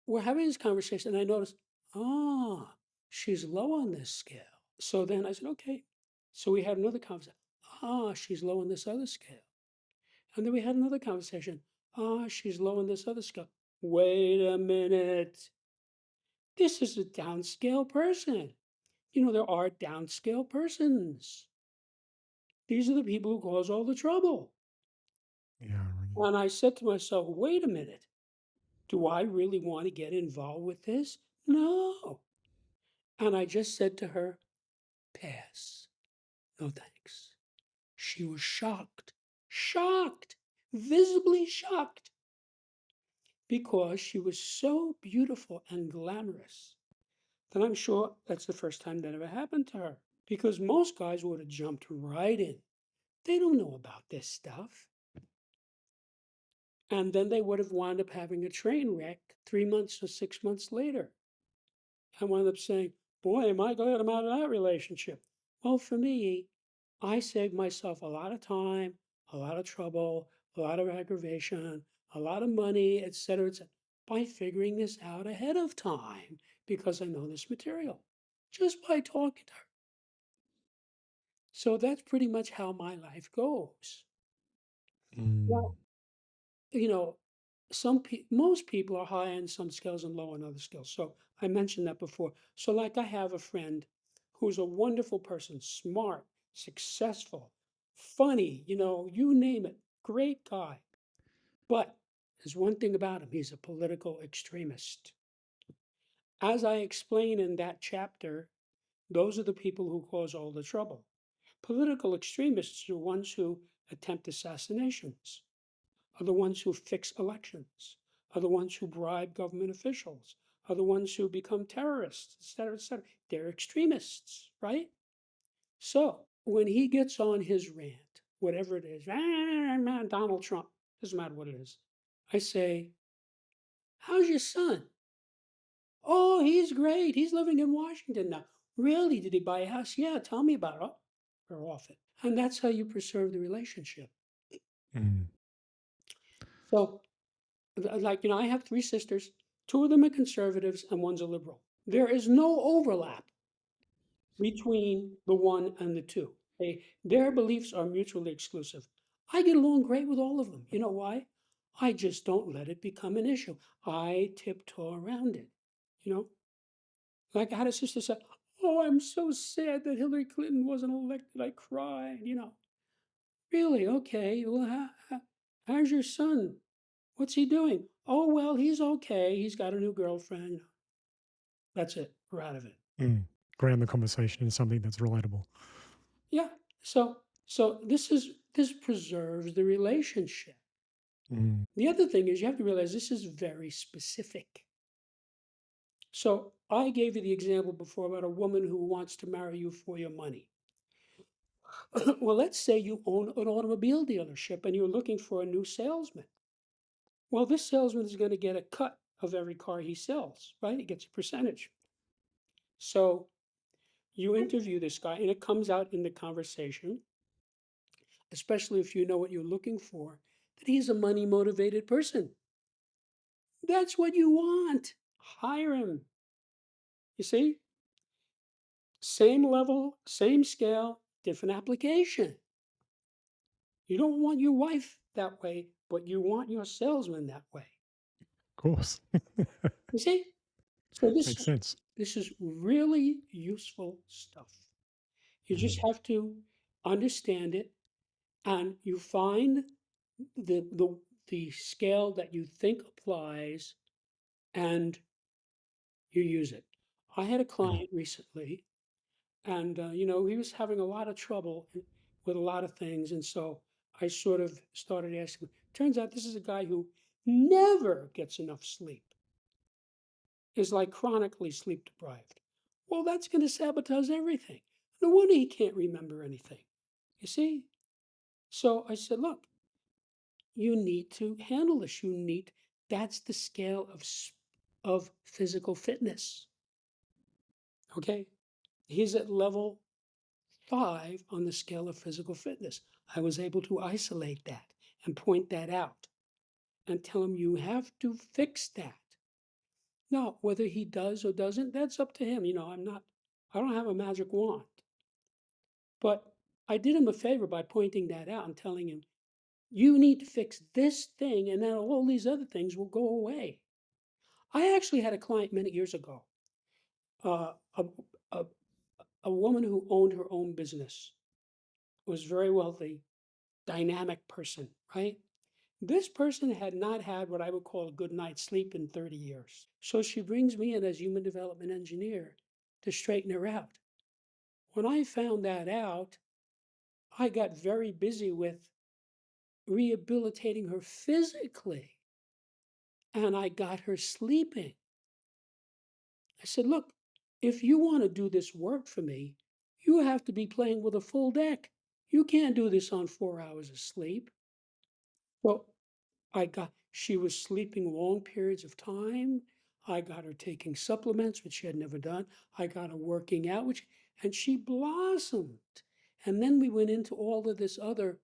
we're having this conversation, and I noticed, ah, she's low on this scale. So then I said, okay. So we had another conversation. Ah, she's low on this other scale. And then we had another conversation. Ah, she's low on this other scale. Wait a minute. This is a downscale person. There are downscale persons. These are the people who cause all the trouble. Yeah. And I said to myself, wait a minute. Do I really want to get involved with this? No. And I just said to her, pass. No thanks. She was shocked, shocked, visibly shocked, because she was so beautiful and glamorous that I'm sure that's the first time that ever happened to her. Because most guys would have jumped right in. They don't know about this stuff. And then they would have wound up having a train wreck 3 months or 6 months later. I wound up saying, boy, am I glad I'm out of that relationship. Well, for me, I saved myself a lot of time, a lot of trouble, a lot of aggravation, a lot of money, et cetera, by figuring this out ahead of time because I know this material just by talking to her. So that's pretty much how my life goes. Mm. Well, you know, most people are high on some skills and low on other skills. So I mentioned that before. So like I have a friend who's a wonderful person, smart, successful, funny, you name it, great guy. But there's one thing about him, he's a political extremist. As I explain in that chapter, those are the people who cause all the trouble. Political extremists are ones who attempt assassinations, are the ones who fix elections, are the ones who bribe government officials, are the ones who become terrorists, et cetera, et cetera. They're extremists, right? So when he gets on his rant, whatever it is, Donald Trump, doesn't matter what it is, I say, how's your son? Oh, he's great. He's living in Washington now. Really? Did he buy a house? Yeah, tell me about it. Oh, we're off it. And that's how you preserve the relationship. Mm. So I have three sisters. Two of them are conservatives and one's a liberal. There is no overlap between the one and the two. Their beliefs are mutually exclusive. I get along great with all of them. You know why? I just don't let it become an issue. I tiptoe around it. You know, like I had a sister say, "Oh, I'm so sad that Hillary Clinton wasn't elected." I cried. Really? Okay. Well, how's your son? What's he doing? Oh, well, he's okay. He's got a new girlfriend. That's it. We're out of it. Mm. Ground the conversation in something that's relatable. Yeah. So this preserves the relationship. Mm. The other thing is you have to realize this is very specific. So I gave you the example before about a woman who wants to marry you for your money. Well, let's say you own an automobile dealership and you're looking for a new salesman. Well, this salesman is going to get a cut of every car he sells, right? He gets a percentage. So you interview this guy and it comes out in the conversation, especially if you know what you're looking for, that he's a money motivated person. That's what you want. Hire him. You see? Same level, same scale, different application. You don't want your wife that way, but you want your salesman that way. Of course. You see? So this Makes is sense. this is really useful stuff. You just Mm. have to understand it and you find the scale that you think applies and you use it. I had a Mm. client recently and he was having a lot of trouble with a lot of things and so I sort of started asking. Turns out this is a guy who never gets enough sleep, is like chronically sleep deprived. Well, that's going to sabotage everything. No wonder he can't remember anything. You see? So I said, look, you need to handle this. That's the scale of physical fitness. Okay. He's at level 5 on the scale of physical fitness. I was able to isolate that and point that out and tell him you have to fix that. Now, whether he does or doesn't, that's up to him. I don't have a magic wand. But I did him a favor by pointing that out and telling him, you need to fix this thing, and then all these other things will go away. I actually had a client many years ago, uh, a, a, a woman who owned her own business, was very wealthy, dynamic person, right? This person had not had what I would call a good night's sleep in 30 years. So she brings me in as human development engineer to straighten her out. When I found that out, I got very busy with rehabilitating her physically, and I got her sleeping. I said, look, if you want to do this work for me, you have to be playing with a full deck. You can't do this on 4 hours of sleep. So she was sleeping long periods of time. I got her taking supplements, which she had never done. I got her working out, and she blossomed. And then we went into all of this other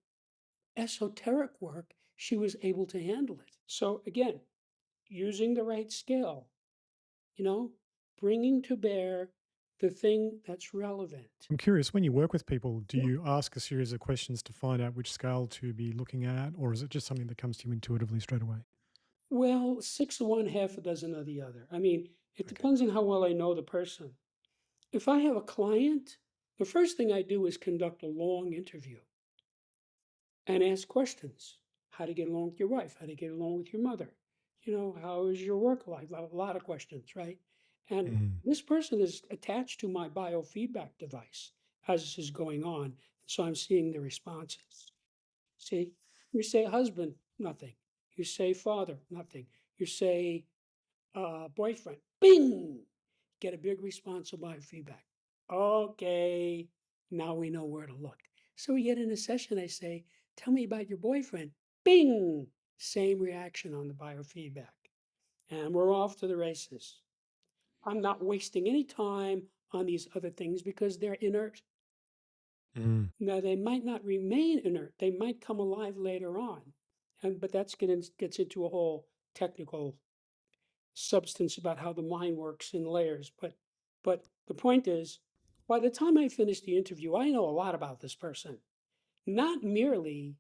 esoteric work. She was able to handle it. So again, using the right scale, you know, bringing to bear the thing that's relevant. I'm curious, when you work with people, do Yeah. you ask a series of questions to find out which scale to be looking at, or is it just something that comes to you intuitively straight away? Well, six of one, half a dozen of the other. I mean, it Okay. depends on how well I know the person. If I have a client, the first thing I do is conduct a long interview and ask questions. How to get along with your wife? How to get along with your mother? How is your work life? A lot of questions, right? And Mm. this person is attached to my biofeedback device as this is going on. So I'm seeing the responses. See, you say husband, nothing. You say father, nothing. You say boyfriend, bing, get a big response of biofeedback. Okay, now we know where to look. So we get in a session, I say, tell me about your boyfriend. Bing, same reaction on the biofeedback. And we're off to the races. I'm not wasting any time on these other things because they're inert. Mm. Now, they might not remain inert, they might come alive later on. But gets into a whole technical substance about how the mind works in layers. But the point is, by the time I finish the interview, I know a lot about this person. Not merely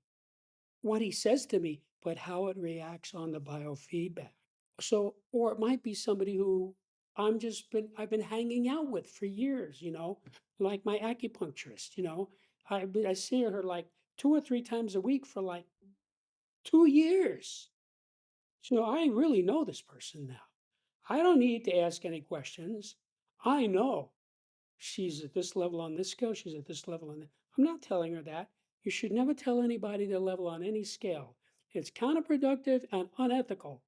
what he says to me, but how it reacts on the biofeedback. So, or it might be somebody who I've been hanging out with for years, like my acupuncturist, I see her like 2 or 3 times a week for like 2 years. So I really know this person now. I don't need to ask any questions. I know she's at this level on this scale, she's at this level on that. I'm not telling her that. You should never tell anybody their level on any scale. It's counterproductive and unethical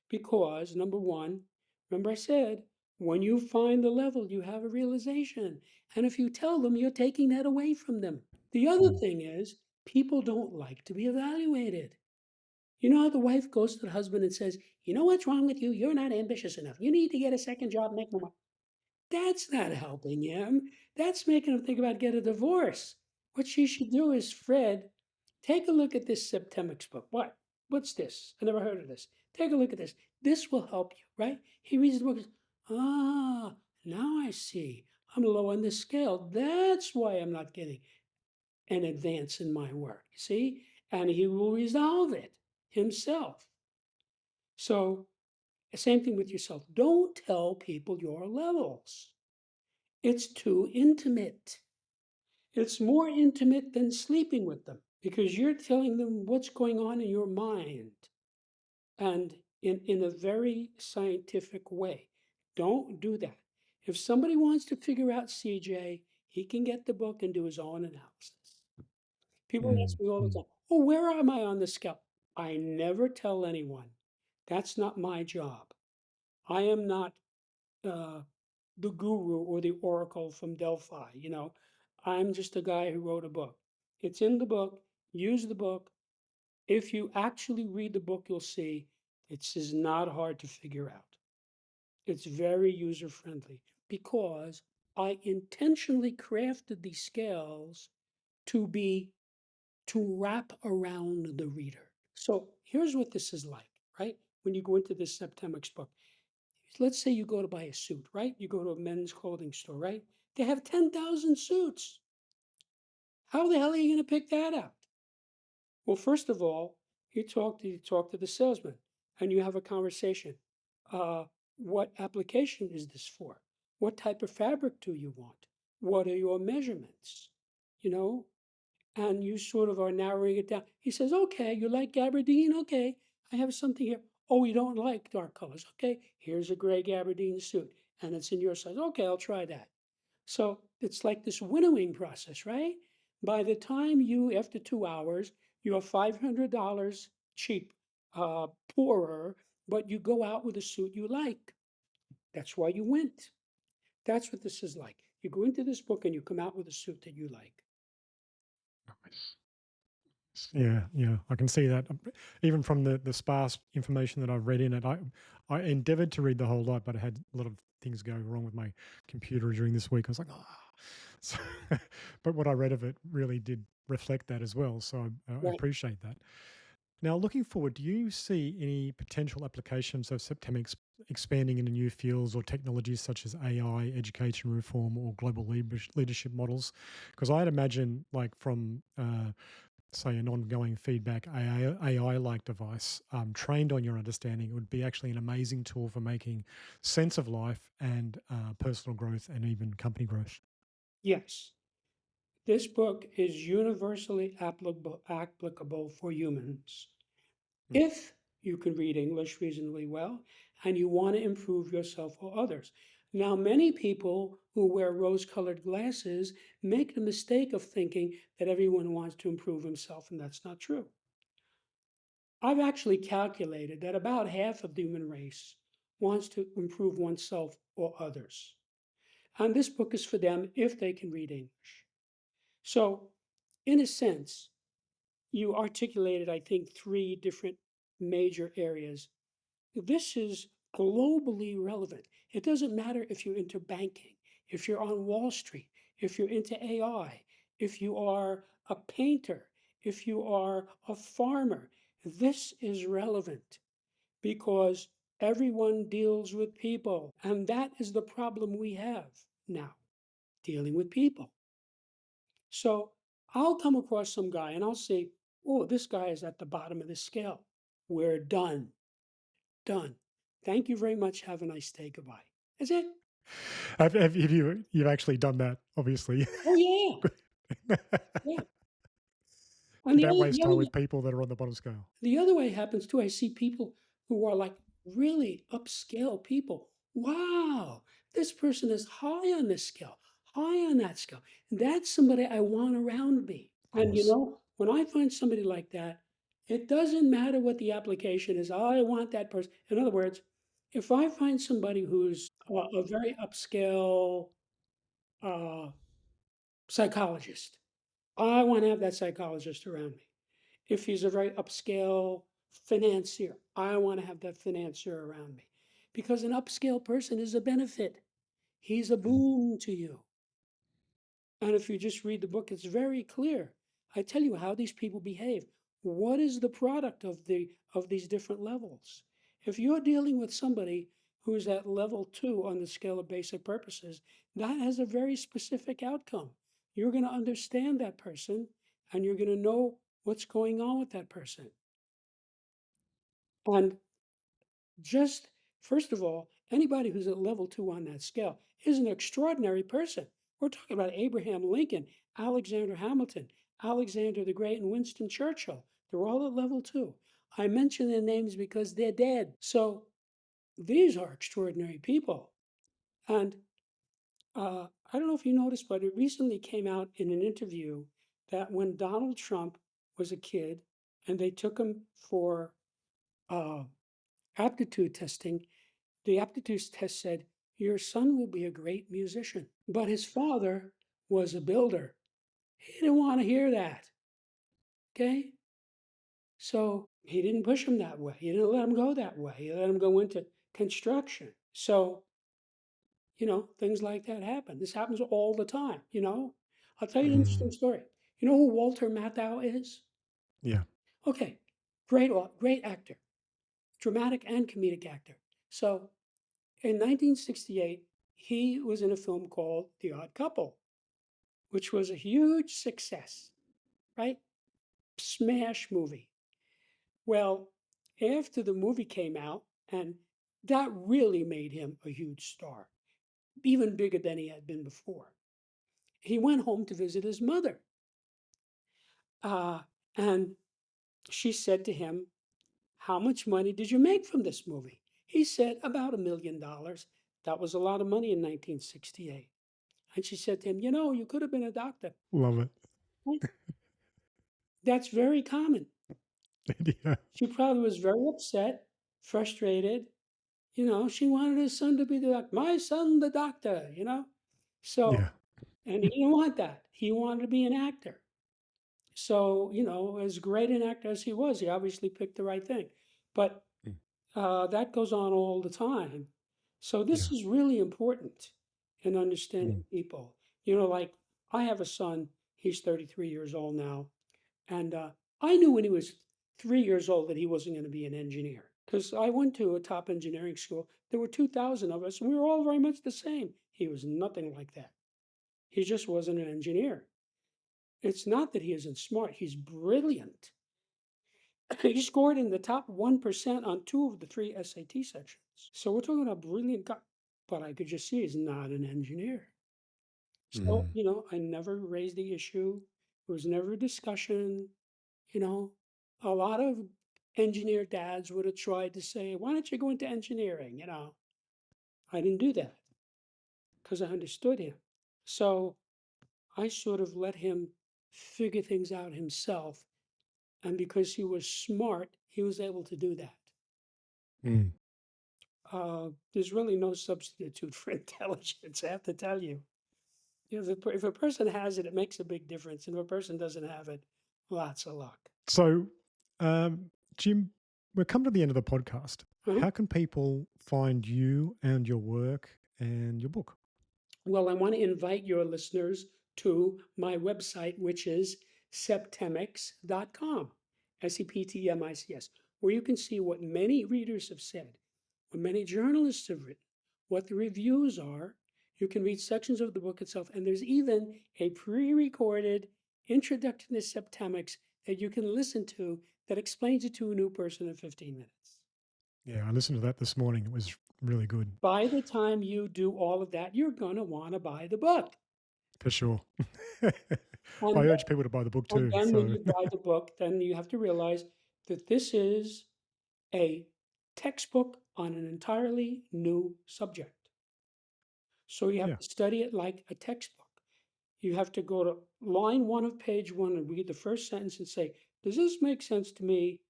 because, number one, remember I said, when you find the level, you have a realization. And if you tell them, you're taking that away from them. The other Mm. thing is, people don't like to be evaluated. You know how the wife goes to the husband and says, you know what's wrong with you? You're not ambitious enough. You need to get a second job, make more money. That's not helping him. That's making him think about getting a divorce. What she should do is, Fred, take a look at this Septemics book. What? What's this? I never heard of this. Take a look at this. This will help you, right? He reads the book. Ah, now I see. I'm low on the scale. That's why I'm not getting an advance in my work. You see? And he will resolve it himself. So, same thing with yourself. Don't tell people your levels. It's too intimate. It's more intimate than sleeping with them because you're telling them what's going on in your mind and in a very scientific way. Don't do that. If somebody wants to figure out CJ, he can get the book and do his own analysis. People Mm. ask me all the Mm. time, oh, where am I on the scale? I never tell anyone. That's not my job. I am not uh, the guru or the oracle from Delphi. I'm just a guy who wrote a book. It's in the book. Use the book. If you actually read the book, you'll see is not hard to figure out. It's very user friendly because I intentionally crafted these scales to be to wrap around the reader. So here's what this is like, right? When you go into this Septemics book, let's say you go to buy a suit, right? You go to a men's clothing store, right? They have 10,000 suits. How the hell are you going to pick that out? Well, first of all, you talk to the salesman and you have a conversation. Uh, what application is this for? What type of fabric do you want? What are your measurements? You know, and you sort of are narrowing it down. He says, "Okay, you like gabardine? Okay, I have something here. Oh, you don't like dark colors? Okay, here's a gray gabardine suit, and it's in your size. Okay, I'll try that." So it's like this winnowing process, right? By the time after 2 hours, you're $500 cheap, poorer, but you go out with a suit you like. That's why you went. That's what this is like. You go into this book and you come out with a suit that you like. Nice. Yeah, yeah, I can see that. Even from the sparse information that I've read in it, I endeavored to read the whole lot, but I had a lot of things go wrong with my computer during this week. I was like, ah. So, but what I read of it really did reflect that as well. So I Right. appreciate that. Now, looking forward, do you see any potential applications of Septemics expanding into new fields or technologies such as AI, education reform, or global leadership models? Because I'd imagine, like from say an ongoing feedback AI like device trained on your understanding, it would be actually an amazing tool for making sense of life and personal growth and even company growth. Yes. This book is universally applicable for humans. Mm. If you can read English reasonably well and you want to improve yourself or others. Now, many people who wear rose colored glasses make the mistake of thinking that everyone wants to improve himself, and that's not true. I've actually calculated that about half of the human race wants to improve oneself or others. And this book is for them if they can read English. So, in a sense, you articulated, I think, three different major areas. This is globally relevant. It doesn't matter if you're into banking, if you're on Wall Street, if you're into AI, if you are a painter, if you are a farmer. This is relevant because everyone deals with people. And that is the problem we have now, dealing with people. So I'll come across some guy and I'll say, oh, this guy is at the bottom of the scale. We're done. Done. Thank you very much. Have a nice day. Goodbye. That's it. Have you've actually done that? Obviously, Oh yeah. Yeah. And you the don't other waste the time other with people that are on the bottom scale. the other way happens too. I see people who are like really upscale people. Wow, this person is high on this scale, high on that scale. That's somebody I want around me. Of And course. when I find somebody like that, it doesn't matter what the application is. I want that person. In other words, if I find somebody who's a very upscale uh, psychologist, I want to have that psychologist around me. If he's a very upscale financier, I want to have that financier around me because an upscale person is a benefit. He's a Mm. boon to you. And if you just read the book, it's very clear. I tell you how these people behave. What is the product of these different levels? If you're dealing with somebody who's at level 2 on the scale of basic purposes, that has a very specific outcome. You're going to understand that person and you're going to know what's going on with that person. And just first of all, anybody who's at level 2 on that scale is an extraordinary person. We're talking about Abraham Lincoln, Alexander Hamilton, Alexander the Great, and Winston Churchill. They're all at level 2. I mention their names because they're dead. So these are extraordinary people. And I don't know if you noticed, but it recently came out in an interview that when Donald Trump was a kid and they took him for uh, aptitude testing, the aptitude test said, your son will be a great musician. But his father was a builder. He didn't want to hear that. Okay. So he didn't push him that way. He didn't let him go that way. He let him go into construction. So, things like that happen. This happens all the time. I'll tell you an interesting Mm. story. You know who Walter Matthau is? Yeah. Okay. Great actor, dramatic and comedic actor. So in 1968, he was in a film called The Odd Couple. which was a huge success, right? Smash movie. Well, after the movie came out, and that really made him a huge star, even bigger than he had been before. He went home to visit his mother. And she said to him, "How much money did you make from this movie?" He said, "About $1 million." That was a lot of money in 1968. And she said to him, "You know, you could have been a doctor." Love it. Right? That's very common. Yeah. She probably was very upset, frustrated. She wanted her son to be the doctor. My son, the doctor. So, Yeah. and he didn't want that. He wanted to be an actor. So, as great an actor as he was, he obviously picked the right thing. But Mm. that goes on all the time. So, Yeah. this is really important in Mm. understanding people. Like I have a son, he's 33 years old now. And I knew when he was 3 years old that he wasn't going to be an engineer because I went to a top engineering school. There were 2,000 of us, and we were all very much the same. He was nothing like that. He just wasn't an engineer. It's not that he isn't smart, he's brilliant. He scored in the top 1% on two of the three SAT sections. So we're talking about a brilliant guy, but I could just see he's not an engineer. So, Mm. I never raised the issue. It was never a discussion. You know, a lot of engineer dads would have tried to say, "Why don't you go into engineering?" I didn't do that because I understood him. So I sort of let him figure things out himself. And because he was smart, he was able to do that. Mm. There's really no substitute for intelligence, I have to tell you. If a person has it, it makes a big difference. And if a person doesn't have it, lots of luck. So, Jim, we're come to the end of the podcast. Uh-huh. How can people find you and your work and your book? Well, I want to invite your listeners to my website, which is septemics.com, Septimics, where you can see what many readers have said, what many journalists have written, what the reviews are. You can read sections of the book itself, and there's even a pre recorded introduction to Septemics that you can listen to that explains it to a new person in 15 minutes. Yeah, I listened to that this morning. It was really good, By the time you do all of that, you're going to want to buy the book. for sure. I And urge people to buy the book And too. then when So, you buy the book, then you have to realize that this is a textbook on an entirely new subject. So you have yeah. to study it like a textbook. You have to go to line one of page one and read the first sentence and say, "Does this make sense to me?"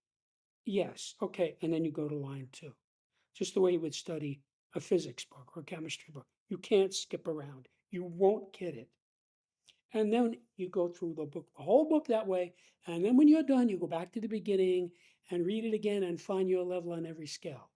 Yes. Okay. And then you go to line two, just the way you would study a physics book or a chemistry book. You can't skip around. You won't get it. And then you go through the whole book that way. And then when you're done, you go back to the beginning and read it again and find your level on every scale.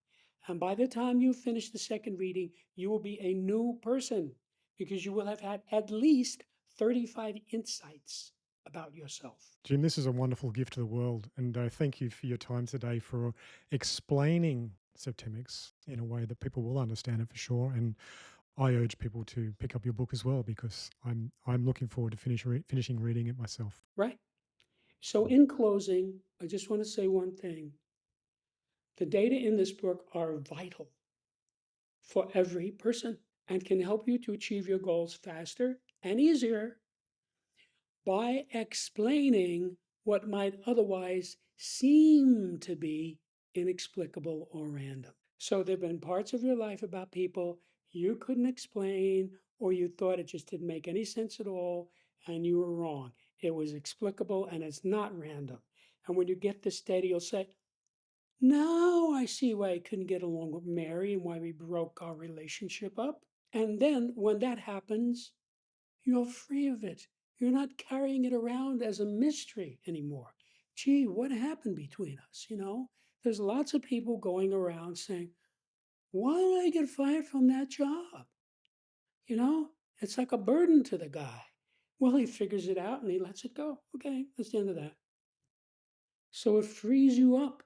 And by the time you finish the second reading, you will be a new person because you will have had at least 35 insights about yourself. Jim, this is a wonderful gift to the world. And thank you for your time today for explaining Septemics in a way that people will understand it for sure. And I urge people to pick up your book as well because I'm looking forward to finishing reading it myself. Right? So, in closing, I just want to say one thing. The data in this book are vital for every person and can help you to achieve your goals faster and easier by explaining what might otherwise seem to be inexplicable or random. So there have been parts of your life about people you couldn't explain, or you thought it just didn't make any sense at all, and you were wrong. It was explicable and it's not random. And when you get this data, you'll say, "Now I see why I couldn't get along with Mary and why we broke our relationship up." And then when that happens, you're free of it. You're not carrying it around as a mystery anymore. "Gee, what happened between us?" There's lots of people going around saying, "Why did I get fired from that job?" You know, it's like a burden to the guy. Well, he figures it out and he lets it go. Okay, that's the end of that. So it frees you up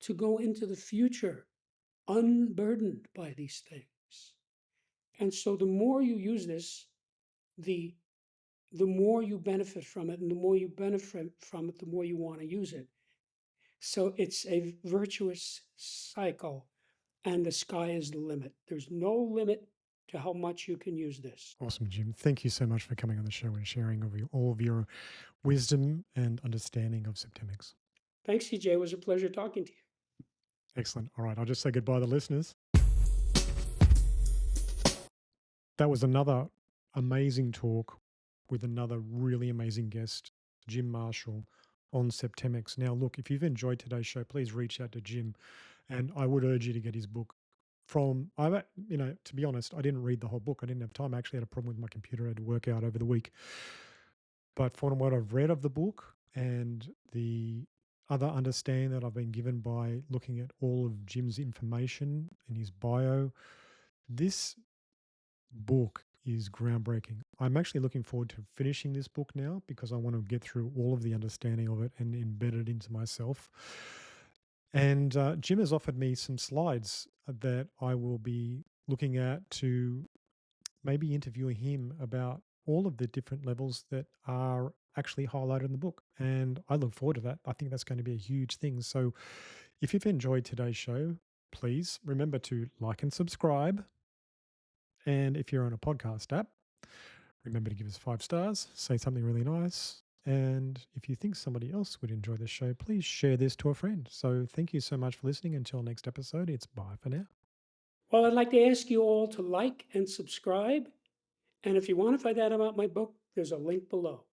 to go into the future unburdened by these things. And so the more you use this, the the more you benefit from it, and the more you benefit from it, the more you want to use it. So it's a virtuous cycle, and the sky is the limit. There's no limit to how much you can use this. Awesome, Jim. Thank you so much for coming on the show and sharing all of your wisdom and understanding of Septemics. Thanks, CJ. It was a pleasure talking to you. Excellent. All right, I'll just say goodbye to the listeners. That was another amazing talk with another really amazing guest, Jim Marshall, on Septemics. Now, look, if you've enjoyed today's show, please reach out to Jim, and I would urge you to get his book. To be honest, I didn't read the whole book. I didn't have time. I actually had a problem with my computer. I had to work out over the week. But from what I've read of the book and the other understanding that I've been given by looking at all of Jim's information in his bio, this book is groundbreaking. I'm actually looking forward to finishing this book now because I want to get through all of the understanding of it and embed it into myself. And Jim has offered me some slides that I will be looking at to maybe interview him about all of the different levels that are actually highlighted in the book. And I look forward to that. I think that's going to be a huge thing. So if you've enjoyed today's show, please remember to like and subscribe. And if you're on a podcast app, remember to give us 5 stars, say something really nice. And if you think somebody else would enjoy the show, please share this to a friend. So thank you so much for listening. Until next episode, it's bye for now. Well, I'd like to ask you all to like and subscribe. And if you want to find out about my book, there's a link below.